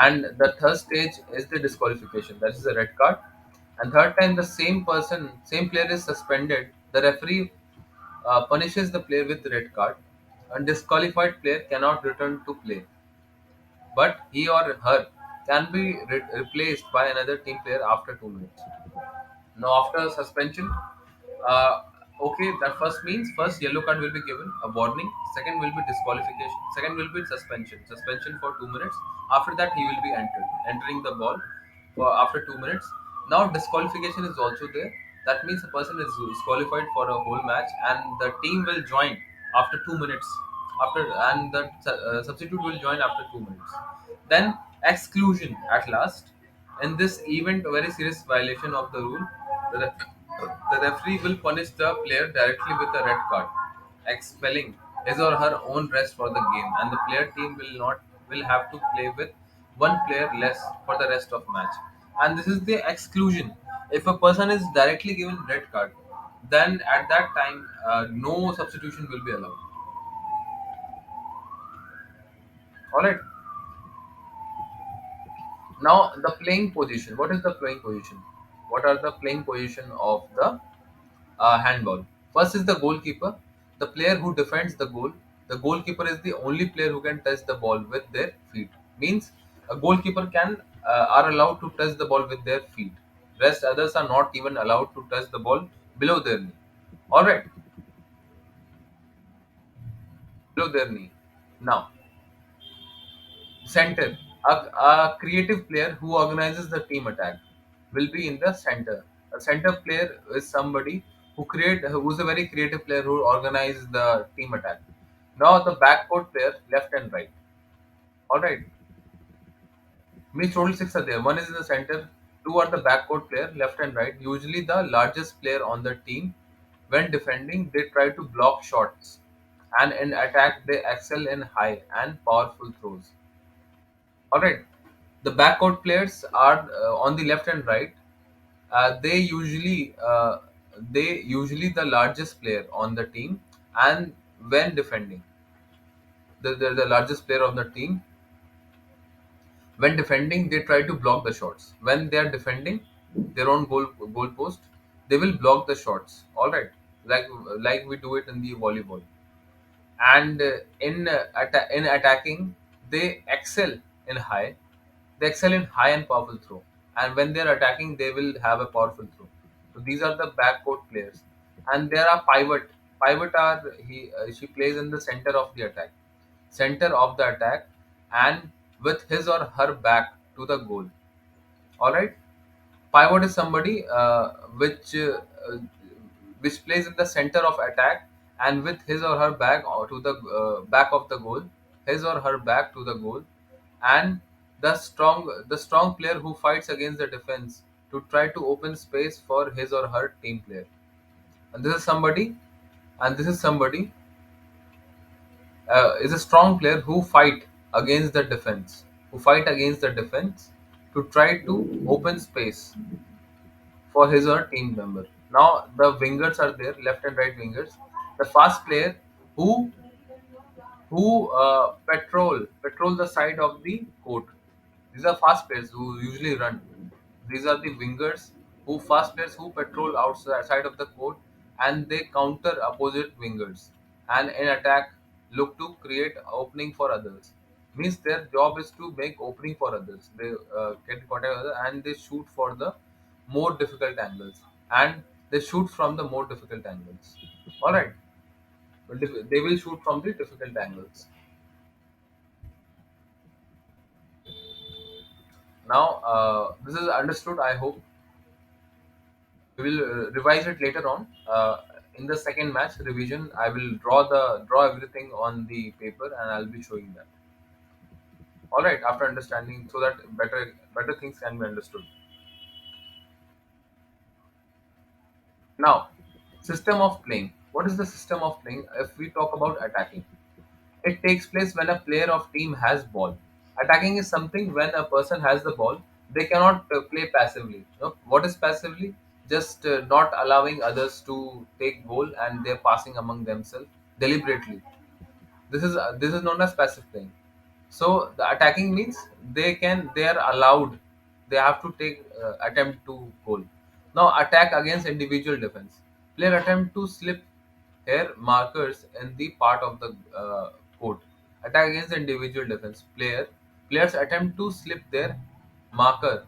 and the third stage is the disqualification. That is the red card. And third time, the same player is suspended. The referee punishes the player with the red card. A disqualified player cannot return to play, but he or her can be replaced by another team player after 2 minutes. Now, after suspension, uh, okay, that first means first yellow card will be given, a warning. Second will be disqualification. Second will be suspension. Suspension for 2 minutes. After that, he will be entering the ball for after 2 minutes. Now, disqualification is also there. That means a person is disqualified for a whole match, and the team will join after 2 minutes. After and the substitute will join after 2 minutes. Then exclusion at last. In this event, a very serious violation of the rule, the, the referee will punish the player directly with a red card, expelling his or her own rest for the game, and the player team will have to play with one player less for the rest of match. And this is the exclusion. If a person is directly given red card, then at that time no substitution will be allowed. All right. Now the playing position. What is the playing position? What are the playing position of the handball? First is the goalkeeper, the player who defends the goal. The goalkeeper is the only player who can touch the ball with their feet. Means a goalkeeper can are allowed to touch the ball with their feet. Rest others are not even allowed to touch the ball below their knee. All right, below their knee. Now center, a creative player who organizes the team attack will be in the center. A center player is somebody who's a very creative player who organizes the team attack. Now the backcourt player, left and right. All right, means total six are there. One is in the center, two are the backcourt player, left and right. Usually the largest player on the team. When defending, they try to block shots, and in attack they excel in high and powerful throws. All right. The backcourt players are on the left and right. They usually the largest player on the team, and when defending, the largest player of the team. When defending, they try to block the shots. When they are defending their own goal post, they will block the shots. All right, like we do it in the volleyball. And in attacking, they excel in high. They excel in high and powerful throw, and when they are attacking, they will have a powerful throw. So these are the backcourt players, and there are pivot. Pivot are she plays in the center of the attack, and with his or her back to the goal. All right. Pivot is somebody uh, which plays in the center of attack, and with his or her back or to the back of the goal, his or her back to the goal, and the strong player who fights against the defense to try to open space for his or her team player. And this is somebody is a strong player who fight against the defense to try to open space for his or her team member. Now the wingers are there, left and right wingers. The fast player who who patrol the side of the court. These are fast players who usually run. These are the wingers who fast players who patrol outside side of the court, and they counter opposite wingers, and in attack look to create opening for others. Means their job is to make opening for others. They get in contact with others, and they shoot for the more difficult angles, and they shoot from the more difficult angles. All right, but they will shoot from the difficult angles. Now, this is understood. I hope we will revise it later on. In the second match revision, I will draw everything on the paper, and I'll be showing that. All right, after understanding, so that better things can be understood. Now, system of playing. What is the system of playing? If we talk about attacking, it takes place when a player of team has ball. Attacking is something when a person has the ball, they cannot play passively. No? What is passively? Just not allowing others to take goal and they're passing among themselves deliberately. This is known as passive playing. So the attacking means they are allowed, they have to take attempt to goal. Now attack against individual defense. Player attempt to slip hair markers in the part of the court. Attack against individual defense. Players attempt to slip their marker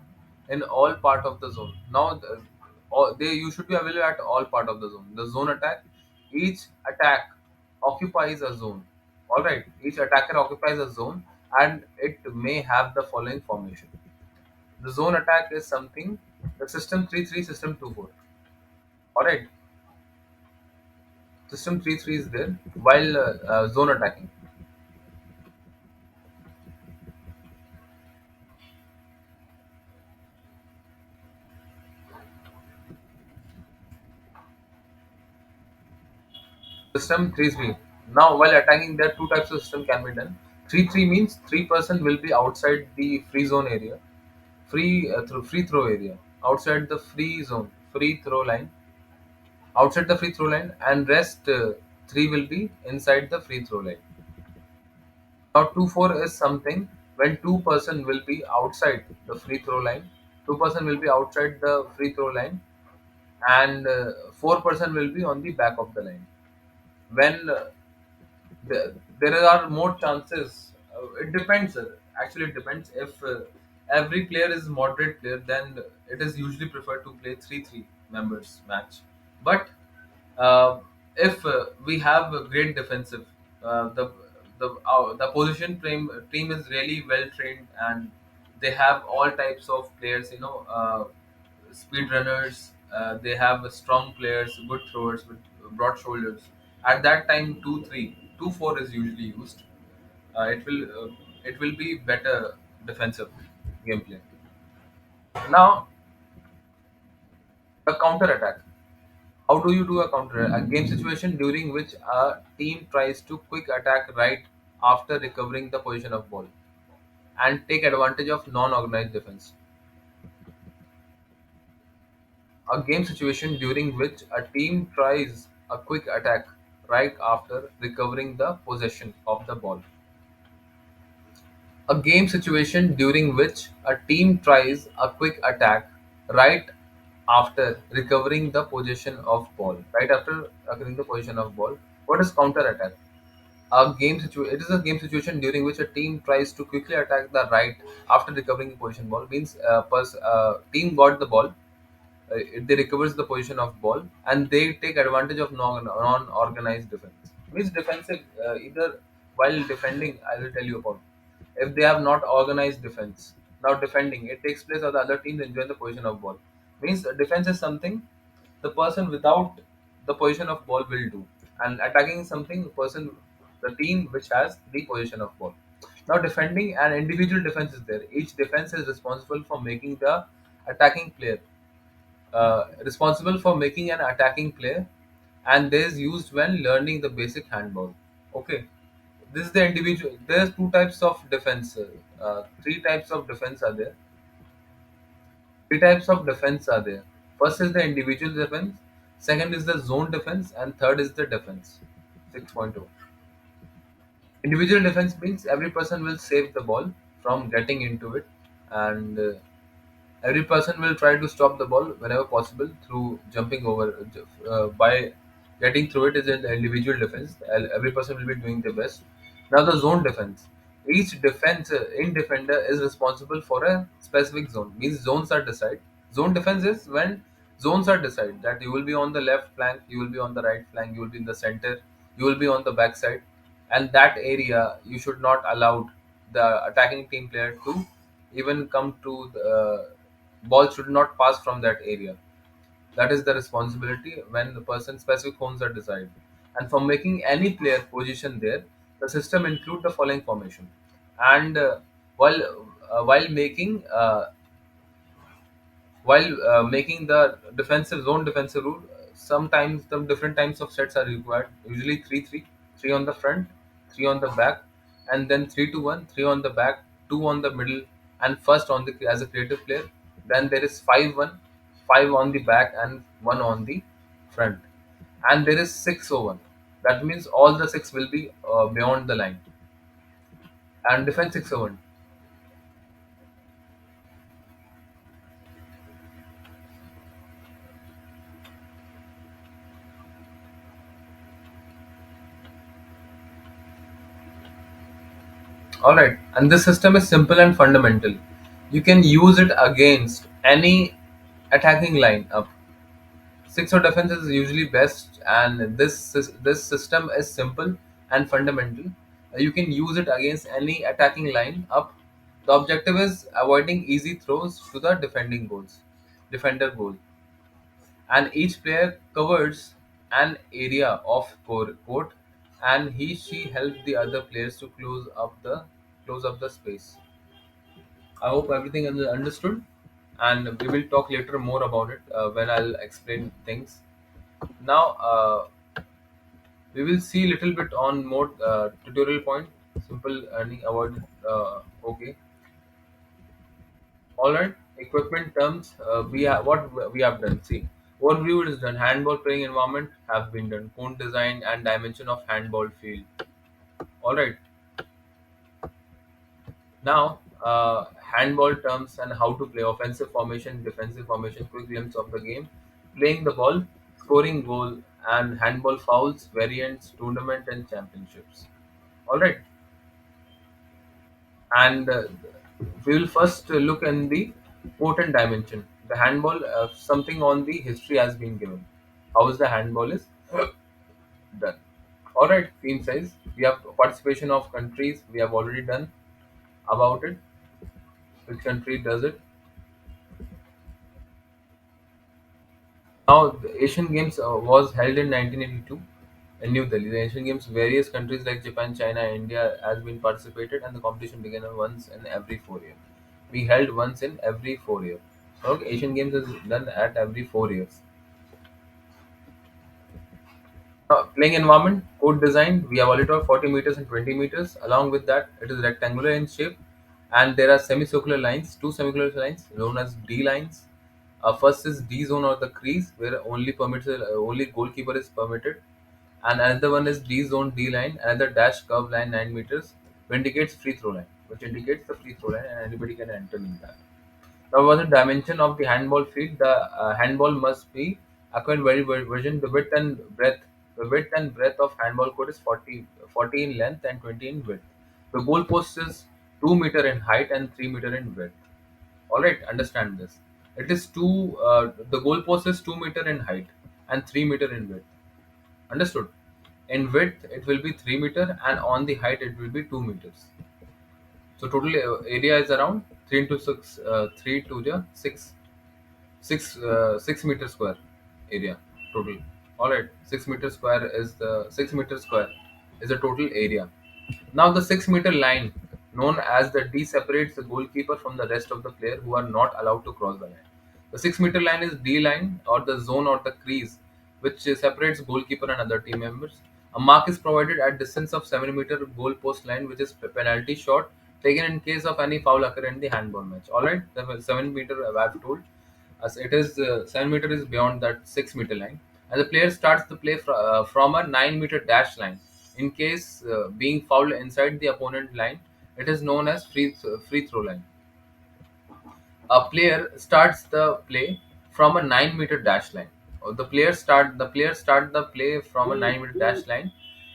in all part of the zone. Now they you should be available at all part of the zone. The zone attack, each attack occupies a zone. All right, each attacker occupies a zone, and it may have the following formation. The zone attack is something, the system 3-3, system 2-4. All right, system 3-3 is there while zone attacking. System 3-3. Now, while attacking, there are two types of system can be done. 3-3 means three-person will be outside the free zone area, free throw area, outside the free zone, free throw line, outside the free throw line, and rest three will be inside the free throw line. Now 2-4 is something when two-person will be outside the free throw line, two-person will be outside the free throw line, and four-person will be on the back of the line. When there are more chances, it depends. Actually, it depends. If every player is moderate player, then it is usually preferred to play 3-3 members match. But if we have a great defensive, uh, the the position team is really well trained, and they have all types of players. Speed runners. They have strong players, good throwers with broad shoulders. At that time, 2-3, 2-4 is usually used. It will be better defensive gameplay. Now, the counter attack. How do you do a counter? A game situation during which a team tries to quick attack right after recovering the position of ball and take advantage of non-organized defense. A game situation during which a team tries a quick attack right after recovering the possession of the ball. A game situation during which a team tries a quick attack right after recovering the possession of ball. Right after recovering the possession of ball. What is counter attack? It is a game situation during which a team tries to quickly attack the right after recovering the position ball. Means team got the ball, they recovers the position of ball, and they take advantage of non-organized defense. Means defensive, either while defending, I will tell you about. If they have not organized defense, now defending, it takes place of the other team enjoying the position of ball. Means defense is something the person without the position of ball will do, and attacking is something the team which has the position of ball. Now defending, and individual defense is there. Each defense is responsible for making the attacking player responsible for making an attacking player, and this is used when learning the basic handball. Okay, this is the individual. There's two types of defense. Three types of defense are there. Three types of defense are there. First is the individual defense. Second is the zone defense, and third is the defense. 6.0. Individual defense means every person will save the ball from getting into it, and every person will try to stop the ball whenever possible through jumping over. By getting through it is an individual defense. Every person will be doing their best. Now the zone defense. Each defense in defender is responsible for a specific zone. Means zones are decided. Zone defense is when zones are decided that you will be on the left flank, you will be on the right flank, you will be in the center, you will be on the back side, and that area you should not allow the attacking team player to even come to the ball should not pass from that area. That is the responsibility when the person specific homes are decided. And for making any player position there, the system include the following formation. And while while making making the defensive zone defensive rule, sometimes the different types of sets are required. Usually three three, three on the front, three on the back, and then 3-1, three on the back, two on the middle, and first on the as a creative player. Then there is 5-1, five on the back and one on the front, and there is 6-0-1. That means all the six will be beyond the line and defense 6-0-1. All right, and this system is simple and fundamental. You can use it against any attacking line up. Six or defense is usually best, and this system is simple and fundamental. You can use it against any attacking line up. The objective is avoiding easy throws to the defender goal, and each player covers an area of court, and he she helps the other players to close up the space. I hope everything is understood, and we will talk later more about it when I'll explain things. Now we will see little bit on more tutorial point. Simple earning avoided. Okay, all right. Equipment terms. We have what we have done. See, overview is done. Handball playing environment have been done. Cone design and dimension of handball field. All right. Now, handball terms and how to play offensive formation, defensive formation, quick glimpse of the game, playing the ball, scoring goal, and handball fouls, variants, tournament, and championships. All right, and we will first look in the potent dimension. The handball, something on the history has been given. How is the handball is done? All right, team size. We have participation of countries. We have already done about it. Which country does it? Now, the Asian Games was held in 1982 in New Delhi. The Asian Games, various countries like Japan, China, India has been participated, and the competition began once in every 4 years. We held once in every 4 years. So, Asian Games is done at every 4 years. Playing environment, code design, we have already talked 40 meters and 20 meters. Along with that, it is rectangular in shape, and there are semicircular lines, two semicircular lines known as D lines. First is D zone or the crease, where only goalkeeper is permitted, and another one is D zone D line, another dash curve line 9 meters, which indicates free throw line, which indicates the free throw line, and anybody can enter in that. Now, was the dimension of the handball field? The handball must be acquired version. The width and breadth. The width and breadth of handball court is 40 in length and 20 in width. The goalpost is 2 meter in height and 3 meter in width. All right, understand this. It is two. The goalpost is 2 meter in height and 3 meter in width. Understood? In width, it will be 3 meter, and on the height, it will be 2 meters. So total area is around 3 into 6, 3 to the 6, 6 meter square area total. All right, 6 meter square is the 6 meter square is the total area. Now the 6 meter line, known as the D, separates the goalkeeper from the rest of the player who are not allowed to cross the line. The 6 meter line is D line or the zone or the crease, which separates goalkeeper and other team members. A mark is provided at distance of 7 meter goal post line, which is penalty shot taken in case of any foul occur in the handball match. All right, the 7 meter I have told as it is 7 meter is beyond that 6 meter line, and the player starts the play from a 9 meter dash line. In case being fouled inside the opponent line, it is known as free throw line. A player starts the play from a 9 meter dash line. Or the player start the play from a 9 meter dash line.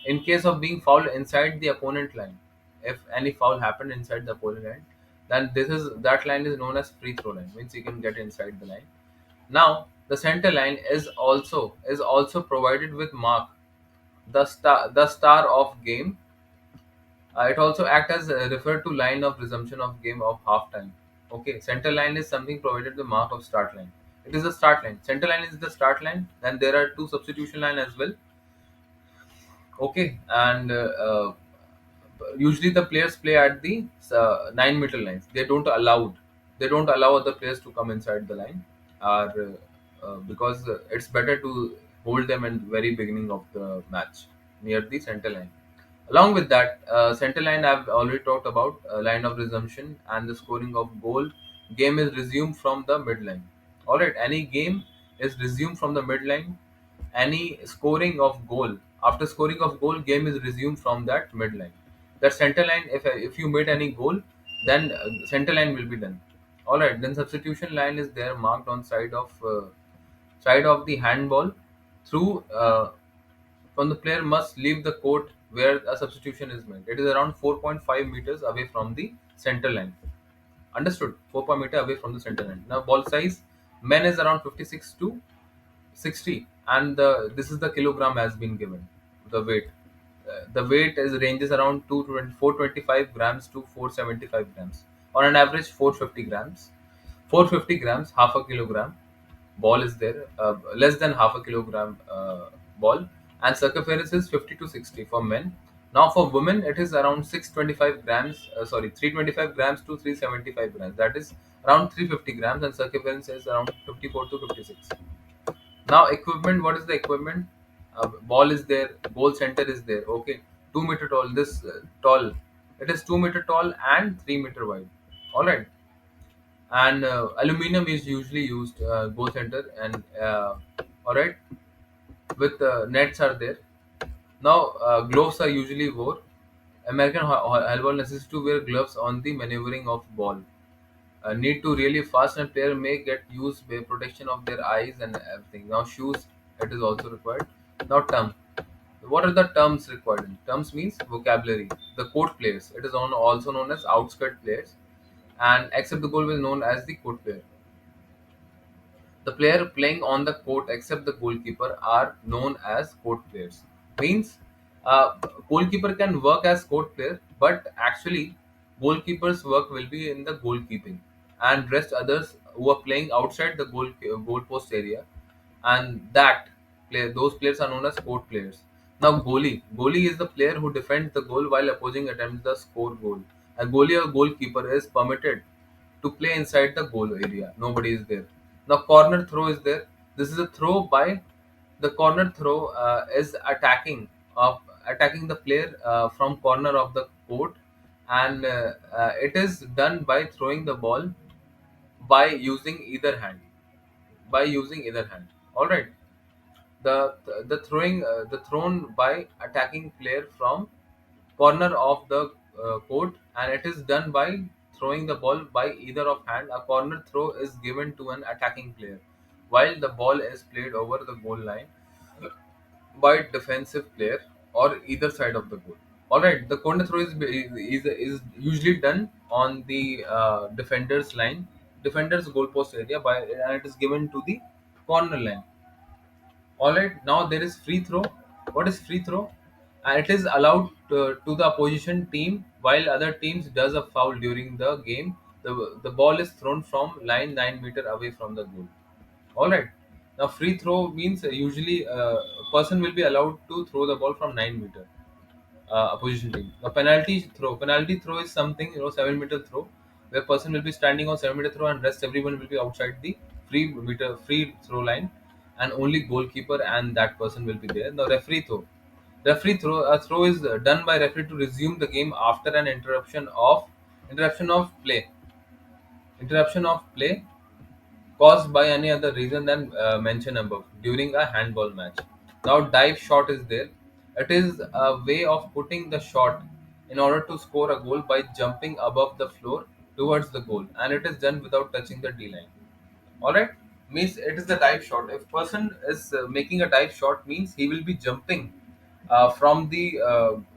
In case of being fouled inside the opponent line, if any foul happened inside the opponent line, then that line is known as free throw line. Means you can get inside the line. Now the center line is also provided with mark, the star of game. It also act as referred to line of resumption of game of half time. Okay, center line is something provided the mark of start line. It is the start line. Center line is the start line, and there are two substitution line as well. Okay, and usually the players play at the 9 meter lines. They don't allow other players to come inside the line, or because it's better to hold them in very beginning of the match near the center line. Along with that, center line I've already talked about, line of resumption and the scoring of goal. Game is resumed from the mid line. All right, any game is resumed from the mid line. Any scoring of goal, after scoring of goal, game is resumed from that mid line. That center line, if you made any goal, then center line will be done. All right, then substitution line is there marked on side of the handball through from the player must leave the court where a substitution is made. It is around 4.5 meters away from the center line. Understood? 4 meter away from the center line. Now ball size, men is around 56 to 60, and this is the kilogram has been given. The weight. The weight is ranges around 425 grams to 475 grams. On an average, 450 grams. 450 grams, half a kilogram ball is there, less than half a kilogram ball, and circumference is 50 to 60 for men. Now for women, it is around 625 grams, 325 grams to 375 grams. That is around 350 grams, and circumference is around 54 to 56. Now equipment, what is the equipment? Ball is there, goal center is there. Okay, 2 meter tall. This tall, it is 2 meter tall and 3 meter wide. All right, and aluminum is usually used, goal center, and all right, with nets are there. Now gloves are usually wore. American handball necessitates to wear gloves on the maneuvering of ball. Need to really fast, and player may get used by protection of their eyes and everything. Now shoes, it is also required. Now term, what are the terms required? Terms means vocabulary. The court players, it is also known as outskirt players, and except the goal is known as the court player. The player playing on the court except the goalkeeper are known as court players. Means uh, goalkeeper can work as court player, but actually goalkeeper's work will be in the goalkeeping, and rest others who are playing outside the goalpost area, and those players are known as court players. Now goalie is the player who defends the goal while opposing attempts the score goal. A goalie or goalkeeper is permitted to play inside the goal area. Nobody is there. Now corner throw is there. This is a throw by the corner throw is attacking the player from corner of the court, and it is done by throwing the ball by using either hand. By using either hand. All right. The thrown by attacking player from corner of the court, and it is done by throwing the ball by either of hand. A corner throw is given to an attacking player while the ball is played over the goal line by defensive player or either side of the goal. All right, the corner throw is usually done on the defender's line, defender's goalpost area, by and it is given to the corner line. All right, now there is free throw. What is free throw? It is allowed to the opposition team while other teams does a foul during the game. The ball is thrown from line 9 meter away from the goal. All right. Now free throw means usually a person will be allowed to throw the ball from 9 meter, opposition team. The penalty throw. Penalty throw is something, 7 meter throw, where person will be standing on 7 meter throw and rest everyone will be outside the free throw line, and only goalkeeper and that person will be there. The referee throw. Referee throw. A throw is done by referee to resume the game after an interruption of play. Interruption of play caused by any other reason than mentioned above during a handball match. Now, dive shot is there. It is a way of putting the shot in order to score a goal by jumping above the floor towards the goal, and it is done without touching the D line. All right, means it is the dive shot. If person is making a dive shot, means he will be jumping from the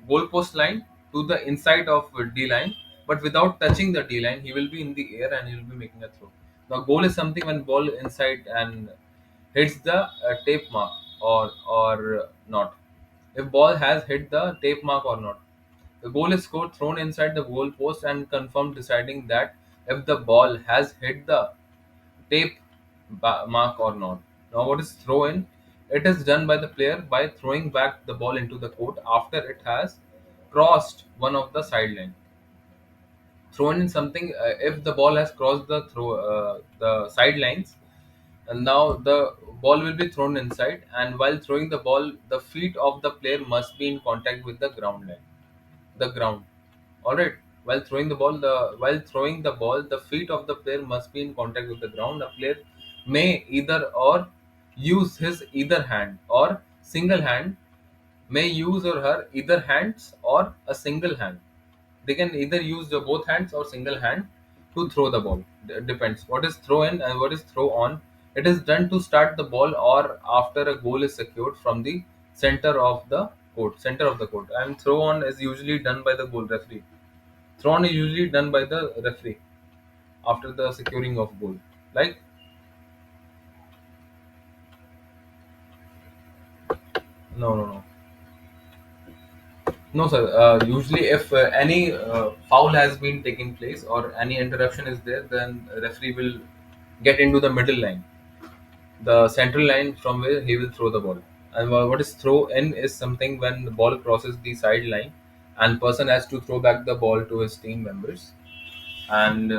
goalpost line to the inside of D line, but without touching the D line, he will be in the air and he will be making a throw. Now, goal is something when ball inside and hits the tape mark or not. If ball has hit the tape mark or not, the goal is scored, thrown inside the goal post, and confirmed, deciding that if the ball has hit the tape mark or not. Now, what is throw in? It is done by the player by throwing back the ball into the court after it has crossed one of the sideline. Thrown in something if the ball has crossed the sidelines, and now the ball will be thrown inside. And while throwing the ball, the feet of the player must be in contact with the ground line, the ground. All right. While throwing the ball, the feet of the player must be in contact with the ground. A player may either or use his either hand or single hand, may use or her either hands or a single hand. They can either use the both hands or single hand to throw the ball. Depends what is throw in and what is throw on. It is done to start the ball or after a goal is secured from the center of the court. And throw on is usually done by the goal referee. Throw on is usually done by the referee after the securing of goal. Like, no, no, no. No, sir. Usually, if any foul has been taking place or any interruption is there, then referee will get into the middle line, the central line from where he will throw the ball. And what is throw in is something when the ball crosses the sideline and person has to throw back the ball to his team members, and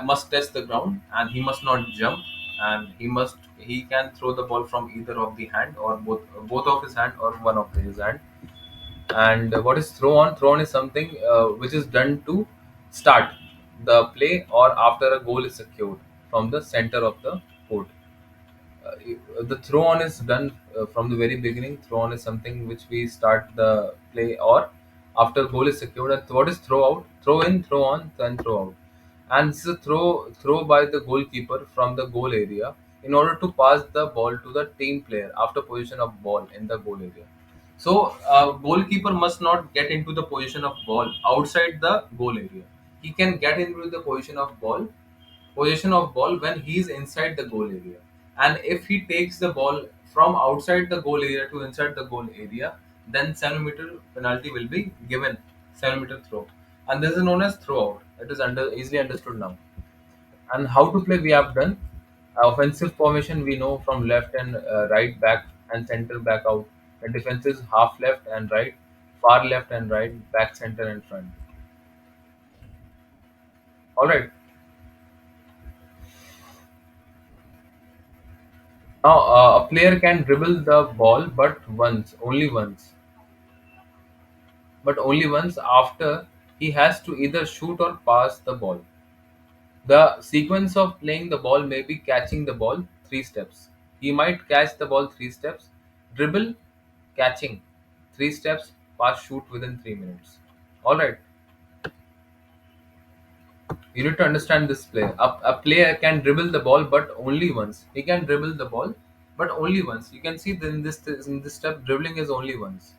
must test the ground and he must not jump, and he can throw the ball from either of the hand or both of his hand or one of his hand. And what is throw on? Throw on is something which is done to start the play or after a goal is secured from the center of the court. The throw on is done from the very beginning. Throw on is something which we start the play or after goal is secured. And what is throw out? Throw in, throw on, then throw out. And this is a throw by the goalkeeper from the goal area in order to pass the ball to the team player after position of ball in the goal area. So goalkeeper must not get into the position of ball outside the goal area. He can get into the position of ball when he is inside the goal area. And if he takes the ball from outside the goal area to inside the goal area, then 7-meter penalty will be given. 7-meter throw. And this is known as throw out. It is easily understood now. And how to play we have done. Offensive formation we know from left and right back and center back out. The defense is half left and right, far left and right, back, center and front. All right. Now, a player can dribble the ball, but only once after he has to either shoot or pass the ball. The sequence of playing the ball may be catching the ball 3 steps. He might catch the ball 3 steps, dribble, catching 3 steps, pass, shoot within 3 minutes. All right, you need to understand this play. A player can dribble the ball, but only once. He can dribble the ball, but only once. You can see that in this step, dribbling is only once.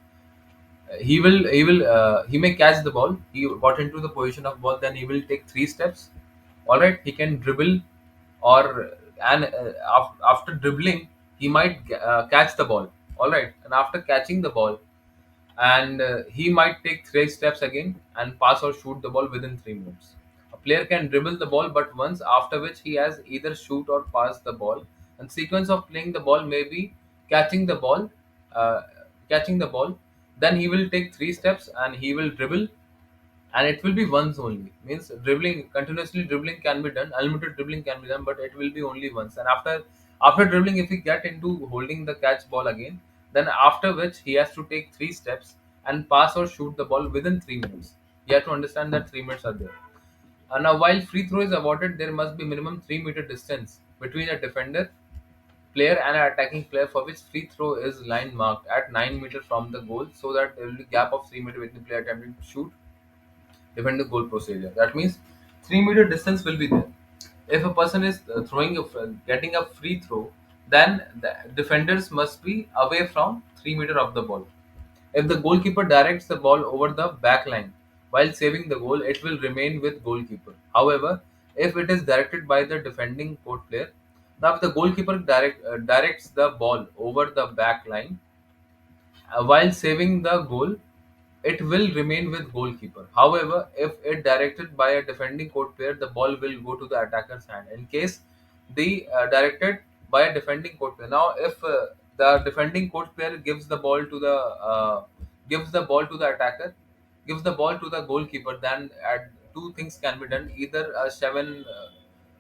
He may catch the ball. He got into the position of ball, then he will take 3 steps. All right, he can dribble, or and after dribbling he might catch the ball. All right, and after catching the ball, and he might take 3 steps again and pass or shoot the ball within 3 minutes. A player can dribble the ball but once, after which he has either shoot or pass the ball. And sequence of playing the ball may be catching the ball, uh, catching the ball. Then he will take 3 steps and he will dribble, and it will be once only. Means dribbling, continuously dribbling can be done, unlimited dribbling can be done, but it will be only once. And after dribbling, if he get into holding the catch ball again, then after which he has to take 3 steps and pass or shoot the ball within 3 minutes. You have to understand that 3 minutes are there. And now, while free throw is awarded, there must be minimum 3 meter distance between a defender player and an attacking player, for which free throw is line marked at 9 meters from the goal, so that there will be gap of 3 meters between the player attempting to shoot defend the goal post area. That means 3 meter distance will be there. If a person is getting a free throw, then the defenders must be away from 3 meter of the ball. If the goalkeeper directs the ball over the back line while saving the goal, it will remain with goalkeeper. However, if it is directed by the defending court player, now if the goalkeeper directs the ball over the back line while saving the goal, it will remain with goalkeeper. However, if it directed by a defending court player, the ball will go to the attacker's hand. In case the directed by a defending court player. Now, if the defending court player gives the ball to the attacker, gives the ball to the goalkeeper, then two things can be done. Either a seven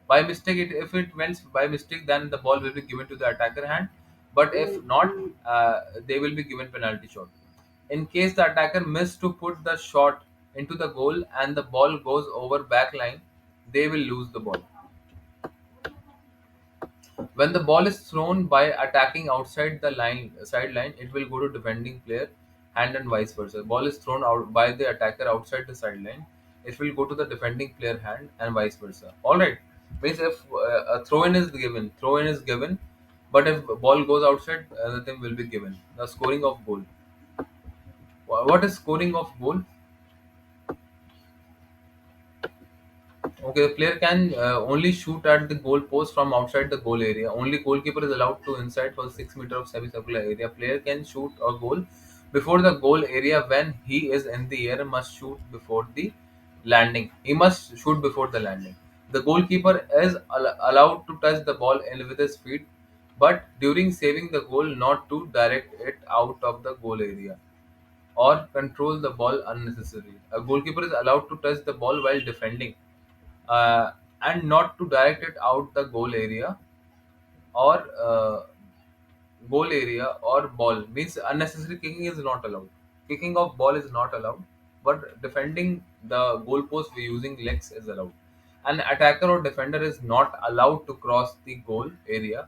by mistake, if it went by mistake, then the ball will be given to the attacker hand. But if not, they will be given penalty shot. In case the attacker missed to put the shot into the goal and the ball goes over back line, they will lose the ball. When the ball is thrown by attacking outside the sideline, it will go to defending player hand and vice versa. Ball is thrown out by the attacker outside the sideline, it will go to the defending player hand and vice versa. All right. Means if a throw in is given, but if ball goes outside, the thing will be given. The scoring of goal. What is scoring of goal? Okay, the player can only shoot at the goal post from outside the goal area. Only goalkeeper is allowed to inside for 6 meters of semicircular area. Player can shoot a goal before the goal area when he is in the air. Must shoot before the landing. He must shoot before the landing. The goalkeeper is allowed to touch the ball in with his feet, but during saving the goal, not to direct it out of the goal area or control the ball unnecessarily. A goalkeeper is allowed to touch the ball while defending, and not to direct it out the goal area or ball. Means unnecessary kicking is not allowed. Kicking of ball is not allowed, but defending the goalpost using legs is allowed. An attacker or defender is not allowed to cross the goal area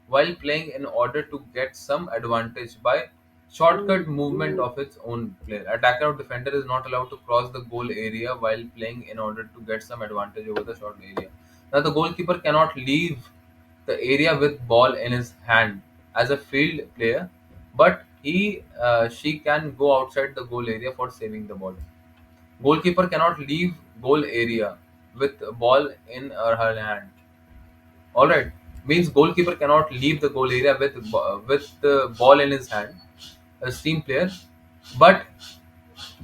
while playing in order to get some advantage by shortcut movement of its own player. Attacker or defender is not allowed to cross the goal area while playing in order to get some advantage over the short area. Now the goalkeeper cannot leave the area with ball in his hand as a field player, but she can go outside the goal area for saving the ball. Goalkeeper cannot leave goal area with ball in her hand. All right, means goalkeeper cannot leave the goal area with the ball in his hand. A team player, but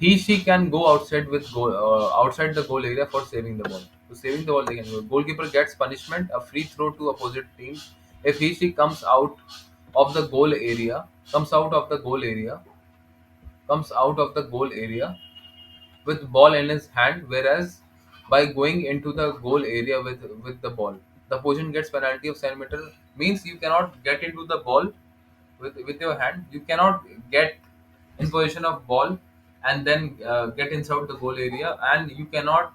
she can go outside the goal area for saving the ball. To saving the ball, they can go. Goalkeeper gets punishment, a free throw to opposite team if she of the goal area, comes out of the goal area, comes out of the goal area with ball in his hand, whereas by going into the goal area with the ball, the opposition gets penalty of 7 meter. Means you cannot get into the ball with your hand. You cannot get in position of ball and then get inside the goal area, and you cannot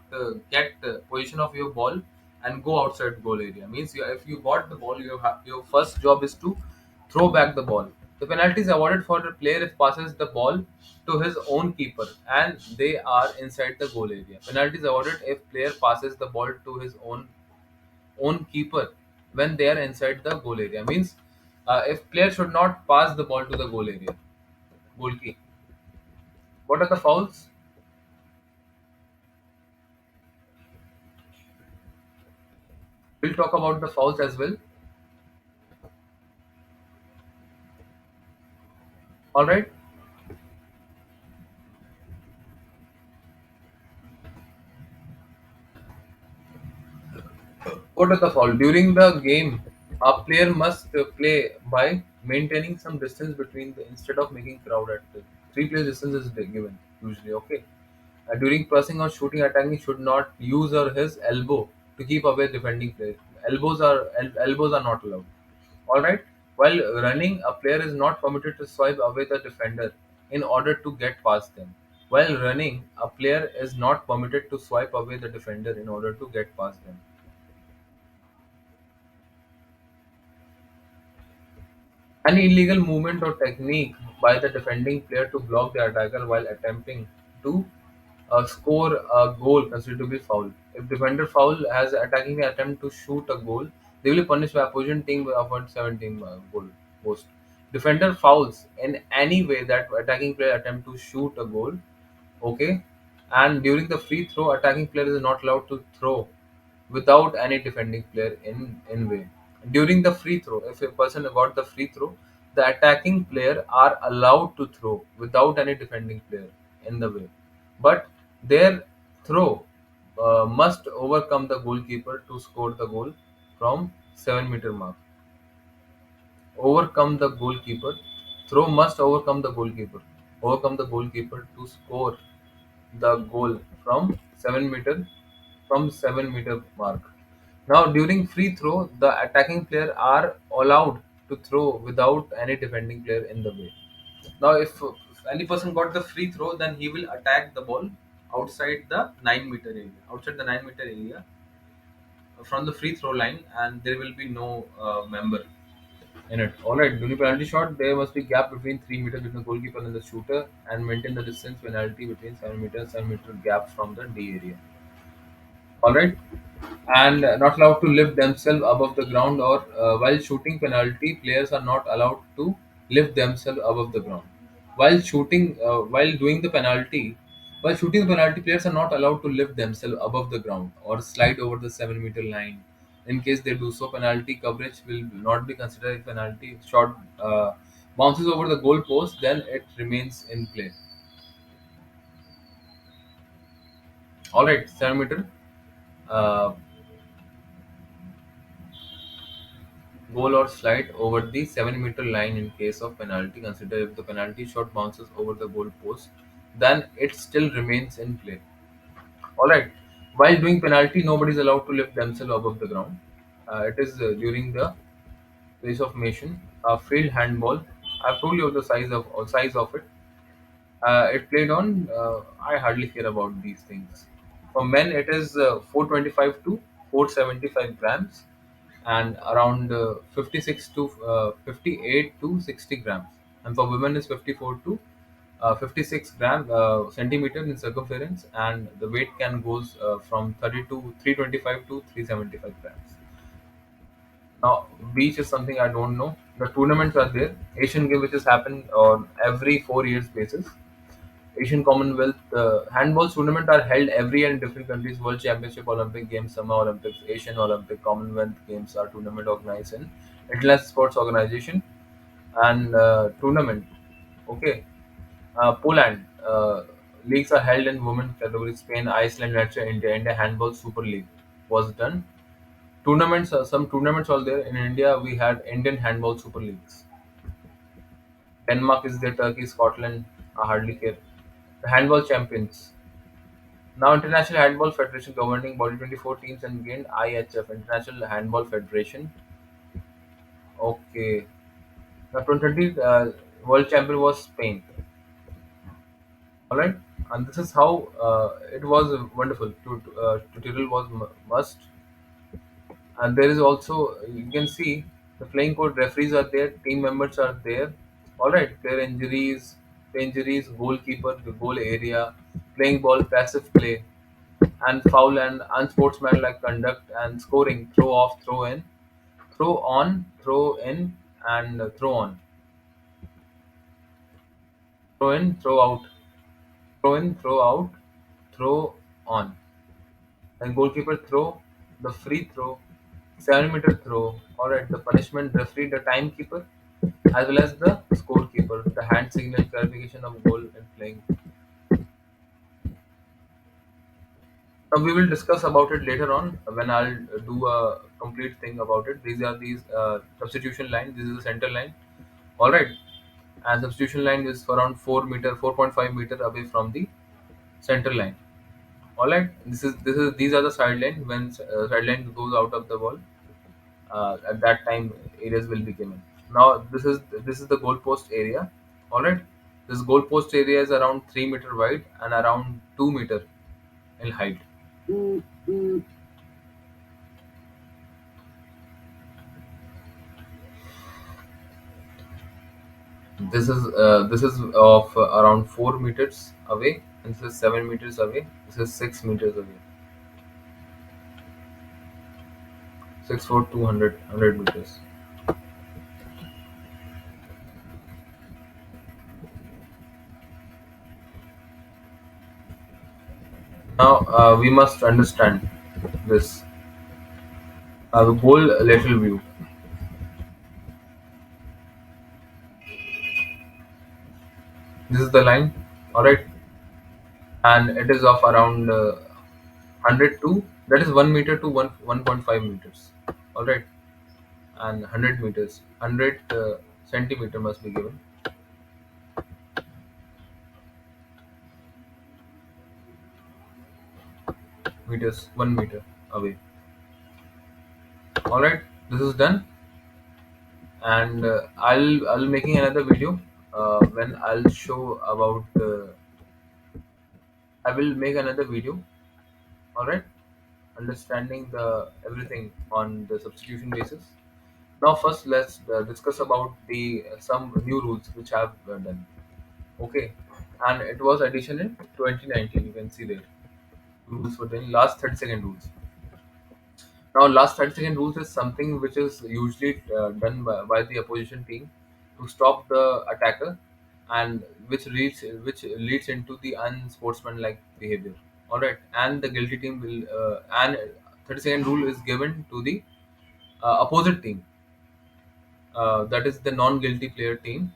get position of your ball and go outside goal area. Means if you got the ball, your first job is to throw back the ball. The penalty is awarded for the player if passes the ball to his own keeper and they are inside the goal area. Penalty is awarded if player passes the ball to his own keeper when they are inside the goal area. Means if player should not pass the ball to the goal area. Goal key. What are the fouls? We'll talk about the fouls as well. All right. What are the foul? During the game, a player must play by maintaining some distance between the instead of making crowd at the three players distance is given usually. Okay. During pressing or shooting, attacking should not use or his elbow to keep away defending player. Elbows are not allowed. All right. While running, a player is not permitted to swipe away the defender in order to get past them. While running, a player is not permitted to swipe away the defender in order to get past them. Any illegal movement or technique by the defending player to block the attacker while attempting to score a goal considered to be foul. If defender foul has attacking the attempt to shoot a goal, they will be punished by opposition team for 17 goal post. Defender fouls in any way that attacking player attempt to shoot a goal. Okay, and during the free throw, attacking player is not allowed to throw without any defending player in way. During the free throw, if a person got the free throw, the attacking player are allowed to throw without any defending player. in the way, but their throw must overcome the goalkeeper to score the goal from 7-meter mark. Overcome the goalkeeper. Throw must overcome the goalkeeper. Overcome the goalkeeper to score the goal from 7-meter mark. Now during free throw, the attacking player are allowed to throw without any defending player in the way. Now if any person got the free throw, then he will attack the ball outside the 9-meter area. Outside the 9-meter area from the free throw line, and there will be no member in it. Alright, during penalty shot, there must be gap between 3 meters between the goalkeeper and the shooter, and maintain the distance penalty between 7 meter gap from the D area. Alright, and not allowed to lift themselves above the ground, or while shooting penalty, players are not allowed to lift themselves above the ground. While shooting, while doing the penalty, while shooting the penalty, players are not allowed to lift themselves above the ground or slide over the 7-meter line. In case they do so, penalty coverage will not be considered. If penalty shot bounces over the goal post, then it remains in play. All right, 7-meter. Uh, Goal or slide over the 7-meter line in case of penalty. Consider if the penalty shot bounces over the goal post, then it still remains in play. Alright. While doing penalty, nobody is allowed to lift themselves above the ground. It is during the place of motion. Field handball. I've told you the size of it. It played on. I hardly care about these things. For men, it is 425 to 475 grams, and around 56 to 58 to 60 grams. And for women, is 54 to 56 centimeters in circumference, and the weight can goes from 30 to 325 to 375 grams. Now, beach is something I don't know. The tournaments are there. Asian Games, which has happened on every 4 years basis. Asian Commonwealth handball tournament are held every year in different countries. World Championship, Olympic Games, Summer Olympics, Asian Olympic, Commonwealth Games are tournament organized in International Sports Organization and tournament. Okay, Poland leagues are held in women category. Spain, Iceland, Russia, India. India Handball Super League was done. Tournaments, some tournaments are there in India. We had Indian Handball Super Leagues. Denmark is there. Turkey, Scotland. I hardly care. The handball champions. Now, International Handball Federation governing body 24 teams and gained IHF, International Handball Federation. Okay. The 2020 World Champion was Spain. Alright. And this is how it was wonderful. Tutorial was must. And there is also, you can see the playing court referees are there, team members are there. Alright. Their injuries, goalkeeper, the goal area, playing ball, passive play, and foul and unsportsmanlike conduct, and scoring, throw off, throw in, throw on, throw in, and throw on, throw in, throw out, throw in, throw out, throw on. Then goalkeeper throw, the free throw, 7-meter throw. Alright, the punishment referee, the timekeeper, as well as the scorekeeper, the hand signal, clarification of goal and playing. Now we will discuss about it later on when I'll do a complete thing about it. These substitution line. This is the center line. All right, and substitution line is around 4 meter, 4.5 meter away from the center line. All right, this is these are the sideline. When sideline goes out of the ball, at that time areas will be given. Now this is the goalpost area. All right, this goalpost area is around 3 meter wide and around 2 meter in height. This is of around 4 meters away, and this is 7 meters away. This is 6 meters away. 6 4 200 meters. Now we must understand this. The goal lateral view. This is the line. All right. and it is of around 100 to, that is 1 meter to 1.5 meters. All right, and 100 meters, 100 centimeter must be given, meters, 1 meter away. All right, this is done, and I'll making another video when I'll show about. I will make another video. All right, understanding the everything on the substitution basis. Now, first let's discuss about the some new rules which have done. Okay, and it was addition in 2019. You can see there rules for the last 30-second rules. Now, last 30-second rules is something which is usually done by the opposition team to stop the attacker, and which leads into the unsportsmanlike behavior. All right, and the guilty team will and 30-second rule is given to the opposite team, that is the non-guilty player team,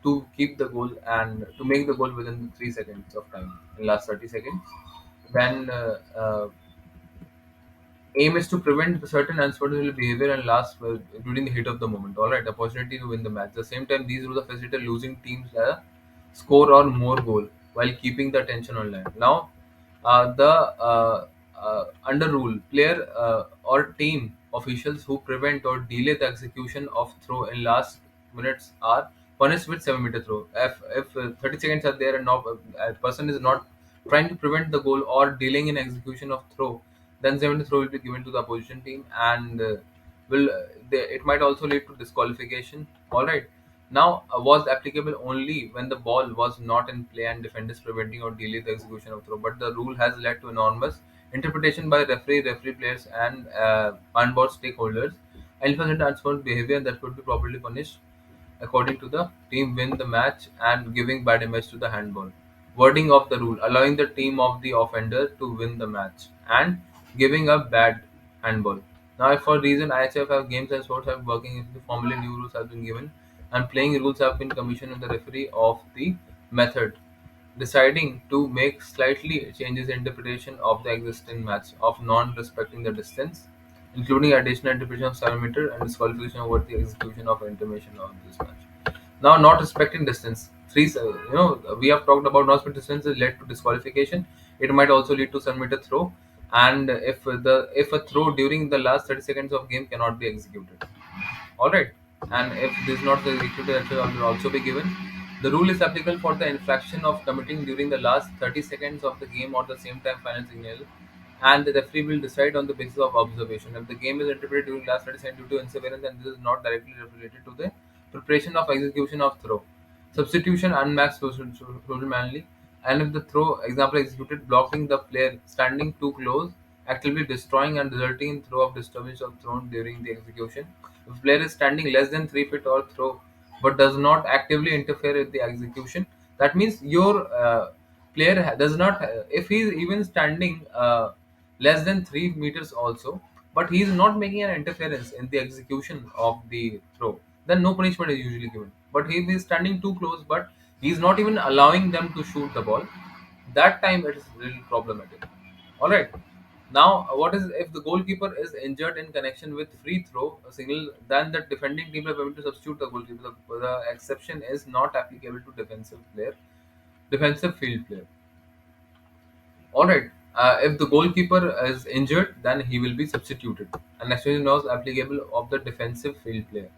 to keep the goal and to make the goal within 3 seconds of time in last 30 seconds. Then aim is to prevent certain unsportsmanlike behavior and last during the heat of the moment. All right, opportunity to win the match. At the same time, these rules facilitate losing teams score or more goal while keeping the attention online. Now, the under rule player or team officials who prevent or delay the execution of throw in last minutes are punished with 7 meter throw. If 30 seconds are there and not, a person is not trying to prevent the goal or delaying in execution of throw, then 7 throw will be given to the opposition team, and it might also lead to disqualification. All right. Now, was applicable only when the ball was not in play and defenders preventing or delay the execution of throw. But the rule has led to enormous interpretation by referee players, and on-board stakeholders. Elephant and unsportsmanlike behavior that could be properly punished according to the team win the match and giving bad image to the handball. Wording of the rule allowing the team of the offender to win the match and giving a bad handball. Now, if for reason IHF have games and sports have working if the formally new rules have been given and playing rules have been commissioned in the referee of the method, deciding to make slightly changes in interpretation of the existing match of non-respecting the distance, including additional interpretation of 7 meter and disqualification over the execution of intermission of this match. Now, not respecting distance. We have talked about not respecting distance is led to disqualification. It might also lead to 7 meter throw, and if a throw during the last 30 seconds of game cannot be executed. All right, and if this is not executed, action will also be given. The rule is applicable for the infraction of committing during the last 30 seconds of the game or the same time final signal, and the referee will decide on the basis of observation. If the game is interpreted during last 30 seconds due to inseverance, then this is not directly related to the preparation of execution of throw. Substitution unmatched social manly, and if the throw example executed blocking the player standing too close, actively destroying and resulting in throw of disturbance of thrown during the execution. If player is standing less than 3 feet or throw but does not actively interfere with the execution, that means your does not. If he is even standing less than 3 meters also, but he is not making an interference in the execution of the throw, then no punishment is usually given. But if he is standing too close, but he is not even allowing them to shoot the ball, that time it is really problematic. All right. Now, what is if the goalkeeper is injured in connection with free throw a signal? Then the defending team are able to substitute the goalkeeper. The exception is not applicable to defensive field player. All right. If the goalkeeper is injured, then he will be substituted. And exception is applicable of the defensive field player,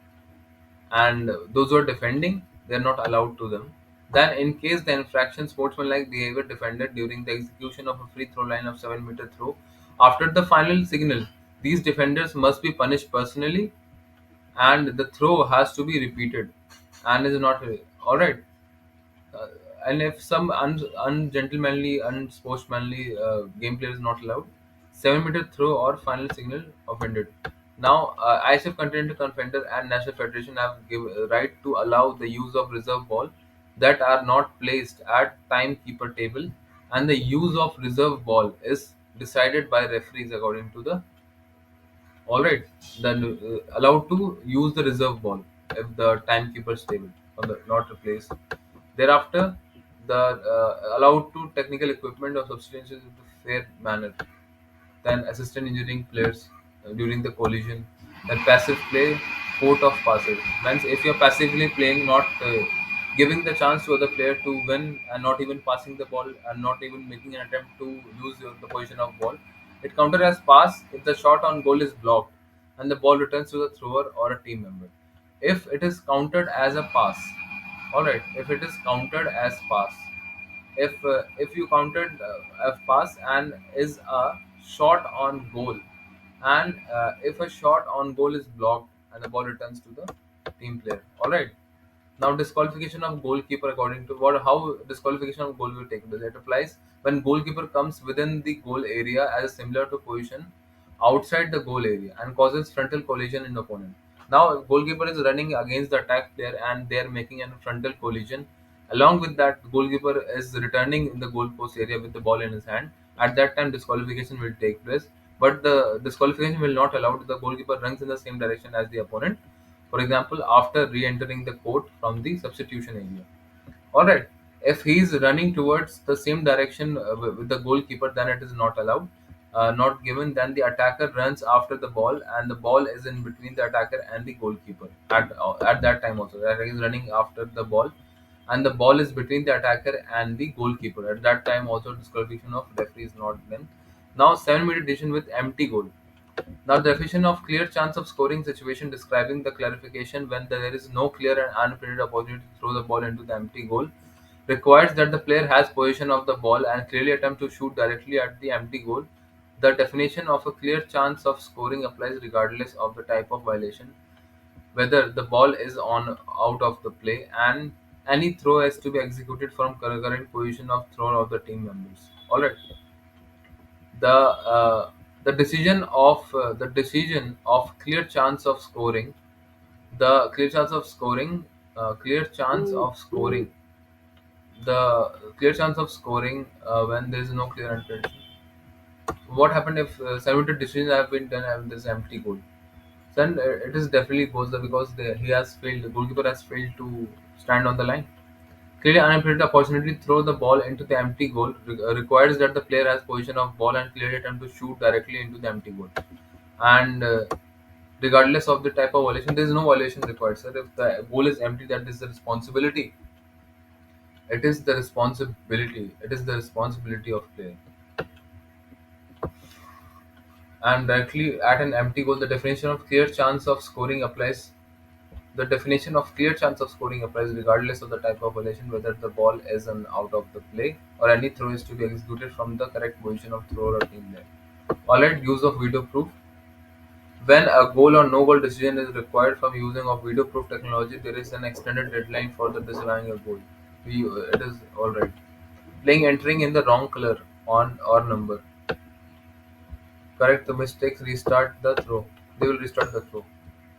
and those who are defending, they are not allowed to them. Then, in case the infraction sportsmanlike behavior defended during the execution of a free throw line of 7 meter throw, after the final signal, these defenders must be punished personally, and the throw has to be repeated, and is not all right. Uh, and if some ungentlemanly, unsportsmanly gameplay is not allowed, 7 meter throw or final signal offended. Now, ISF Continental Confederation and National Federation have give right to allow the use of reserve ball that are not placed at timekeeper table, and the use of reserve ball is decided by referees according to the. All right, then allowed to use the reserve ball if the timekeeper is stable or the, not replaced. Thereafter, the allowed to technical equipment or substances in a fair manner, then assistant engineering players during the collision, then passive play, court of passes. Means if you're passively playing, not giving the chance to other player to win and not even passing the ball and not even making an attempt to use the position of ball, it counted as pass if the shot on goal is blocked and the ball returns to the thrower or a team member. If it is counted as a pass, all right. If it is counted as pass, if you counted a pass and is a shot on goal, and if a shot on goal is blocked and the ball returns to the team player, all right. Now disqualification of goalkeeper, according to what, how disqualification of goal will take place, it applies when goalkeeper comes within the goal area as similar to position outside the goal area and causes frontal collision in the opponent. Now goalkeeper is running against the attack player and they are making a frontal collision. Along with that, goalkeeper is returning in the goal post area with the ball in his hand. At that time, disqualification will take place. But the disqualification will not allow the goalkeeper runs in the same direction as the opponent. For example, after re-entering the court from the substitution area. All right. If he is running towards the same direction with the goalkeeper, then it is not allowed, not given. Then the attacker runs after the ball, and the ball is in between the attacker and the goalkeeper. At that time also, that he is running after the ball, and the ball is between the attacker and the goalkeeper. At that time also, disqualification of referee is not done. Now, 7 minute decision with empty goal. Now, the definition of clear chance of scoring situation describing the clarification when there is no clear and unpredicted opportunity to throw the ball into the empty goal requires that the player has possession of the ball and clearly attempt to shoot directly at the empty goal. The definition of a clear chance of scoring applies regardless of the type of violation, whether the ball is on out of the play, and any throw has to be executed from current position of throw of the team members. All right. The decision of clear chance of scoring, the clear chance of scoring clear chance of scoring the clear chance of scoring when there is no clear intention. What happened if 70 decisions have been done and this empty goal? Then it is definitely goes there because he has failed. The goalkeeper has failed to stand on the line. Clearly unpredicted opportunity to throw the ball into the empty goal requires that the player has position of ball and clearly attempt to shoot directly into the empty goal. And regardless of the type of violation, there is no violation required. So if the goal is empty, that is the responsibility. It is the responsibility of player. And directly at an empty goal, the definition of clear chance of scoring applies. The definition of clear chance of scoring applies regardless of the type of violation, whether the ball is an out of the play or any throw is to be executed from the correct position of thrower or team player. Alright, use of video proof. When a goal or no goal decision is required from using of video proof technology, there is an extended deadline for the disallowing a goal. It is alright. Playing entering in the wrong color on or number. Correct the mistakes, restart the throw. They will restart the throw.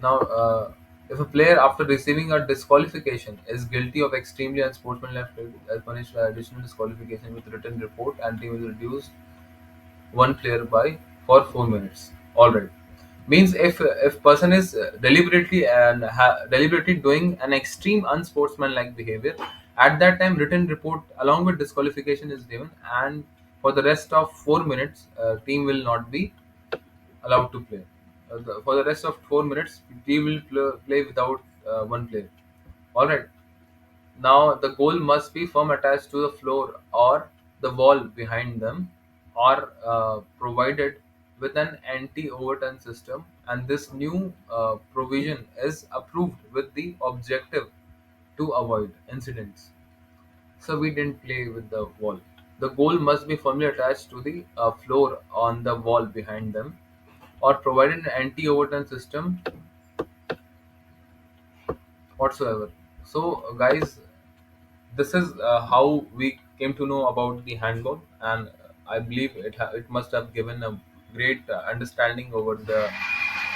Now, if a player after receiving a disqualification is guilty of extremely unsportsmanlike act as punished by additional disqualification with written report, and team will reduce one player by for 4 minutes. All right. Means if person is deliberately and deliberately doing an extreme unsportsmanlike behavior, at that time written report along with disqualification is given, and for the rest of 4 minutes, team will not be allowed to play. For the rest of 4 minutes, team will play without one player. All right. Now the goal must be firm attached to the floor or the wall behind them, or provided with an anti-overturn system. And this new provision is approved with the objective to avoid incidents. So we didn't play with the wall. The goal must be firmly attached to the floor on the wall behind them, or provided an anti-overturn system whatsoever. So, guys, this is how we came to know about the handball, and I believe it must have given a great understanding over the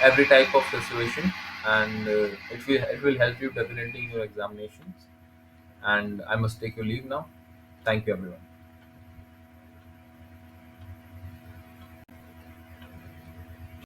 every type of situation, and it will help you definitely in your examinations. And I must take your leave now. Thank you, everyone.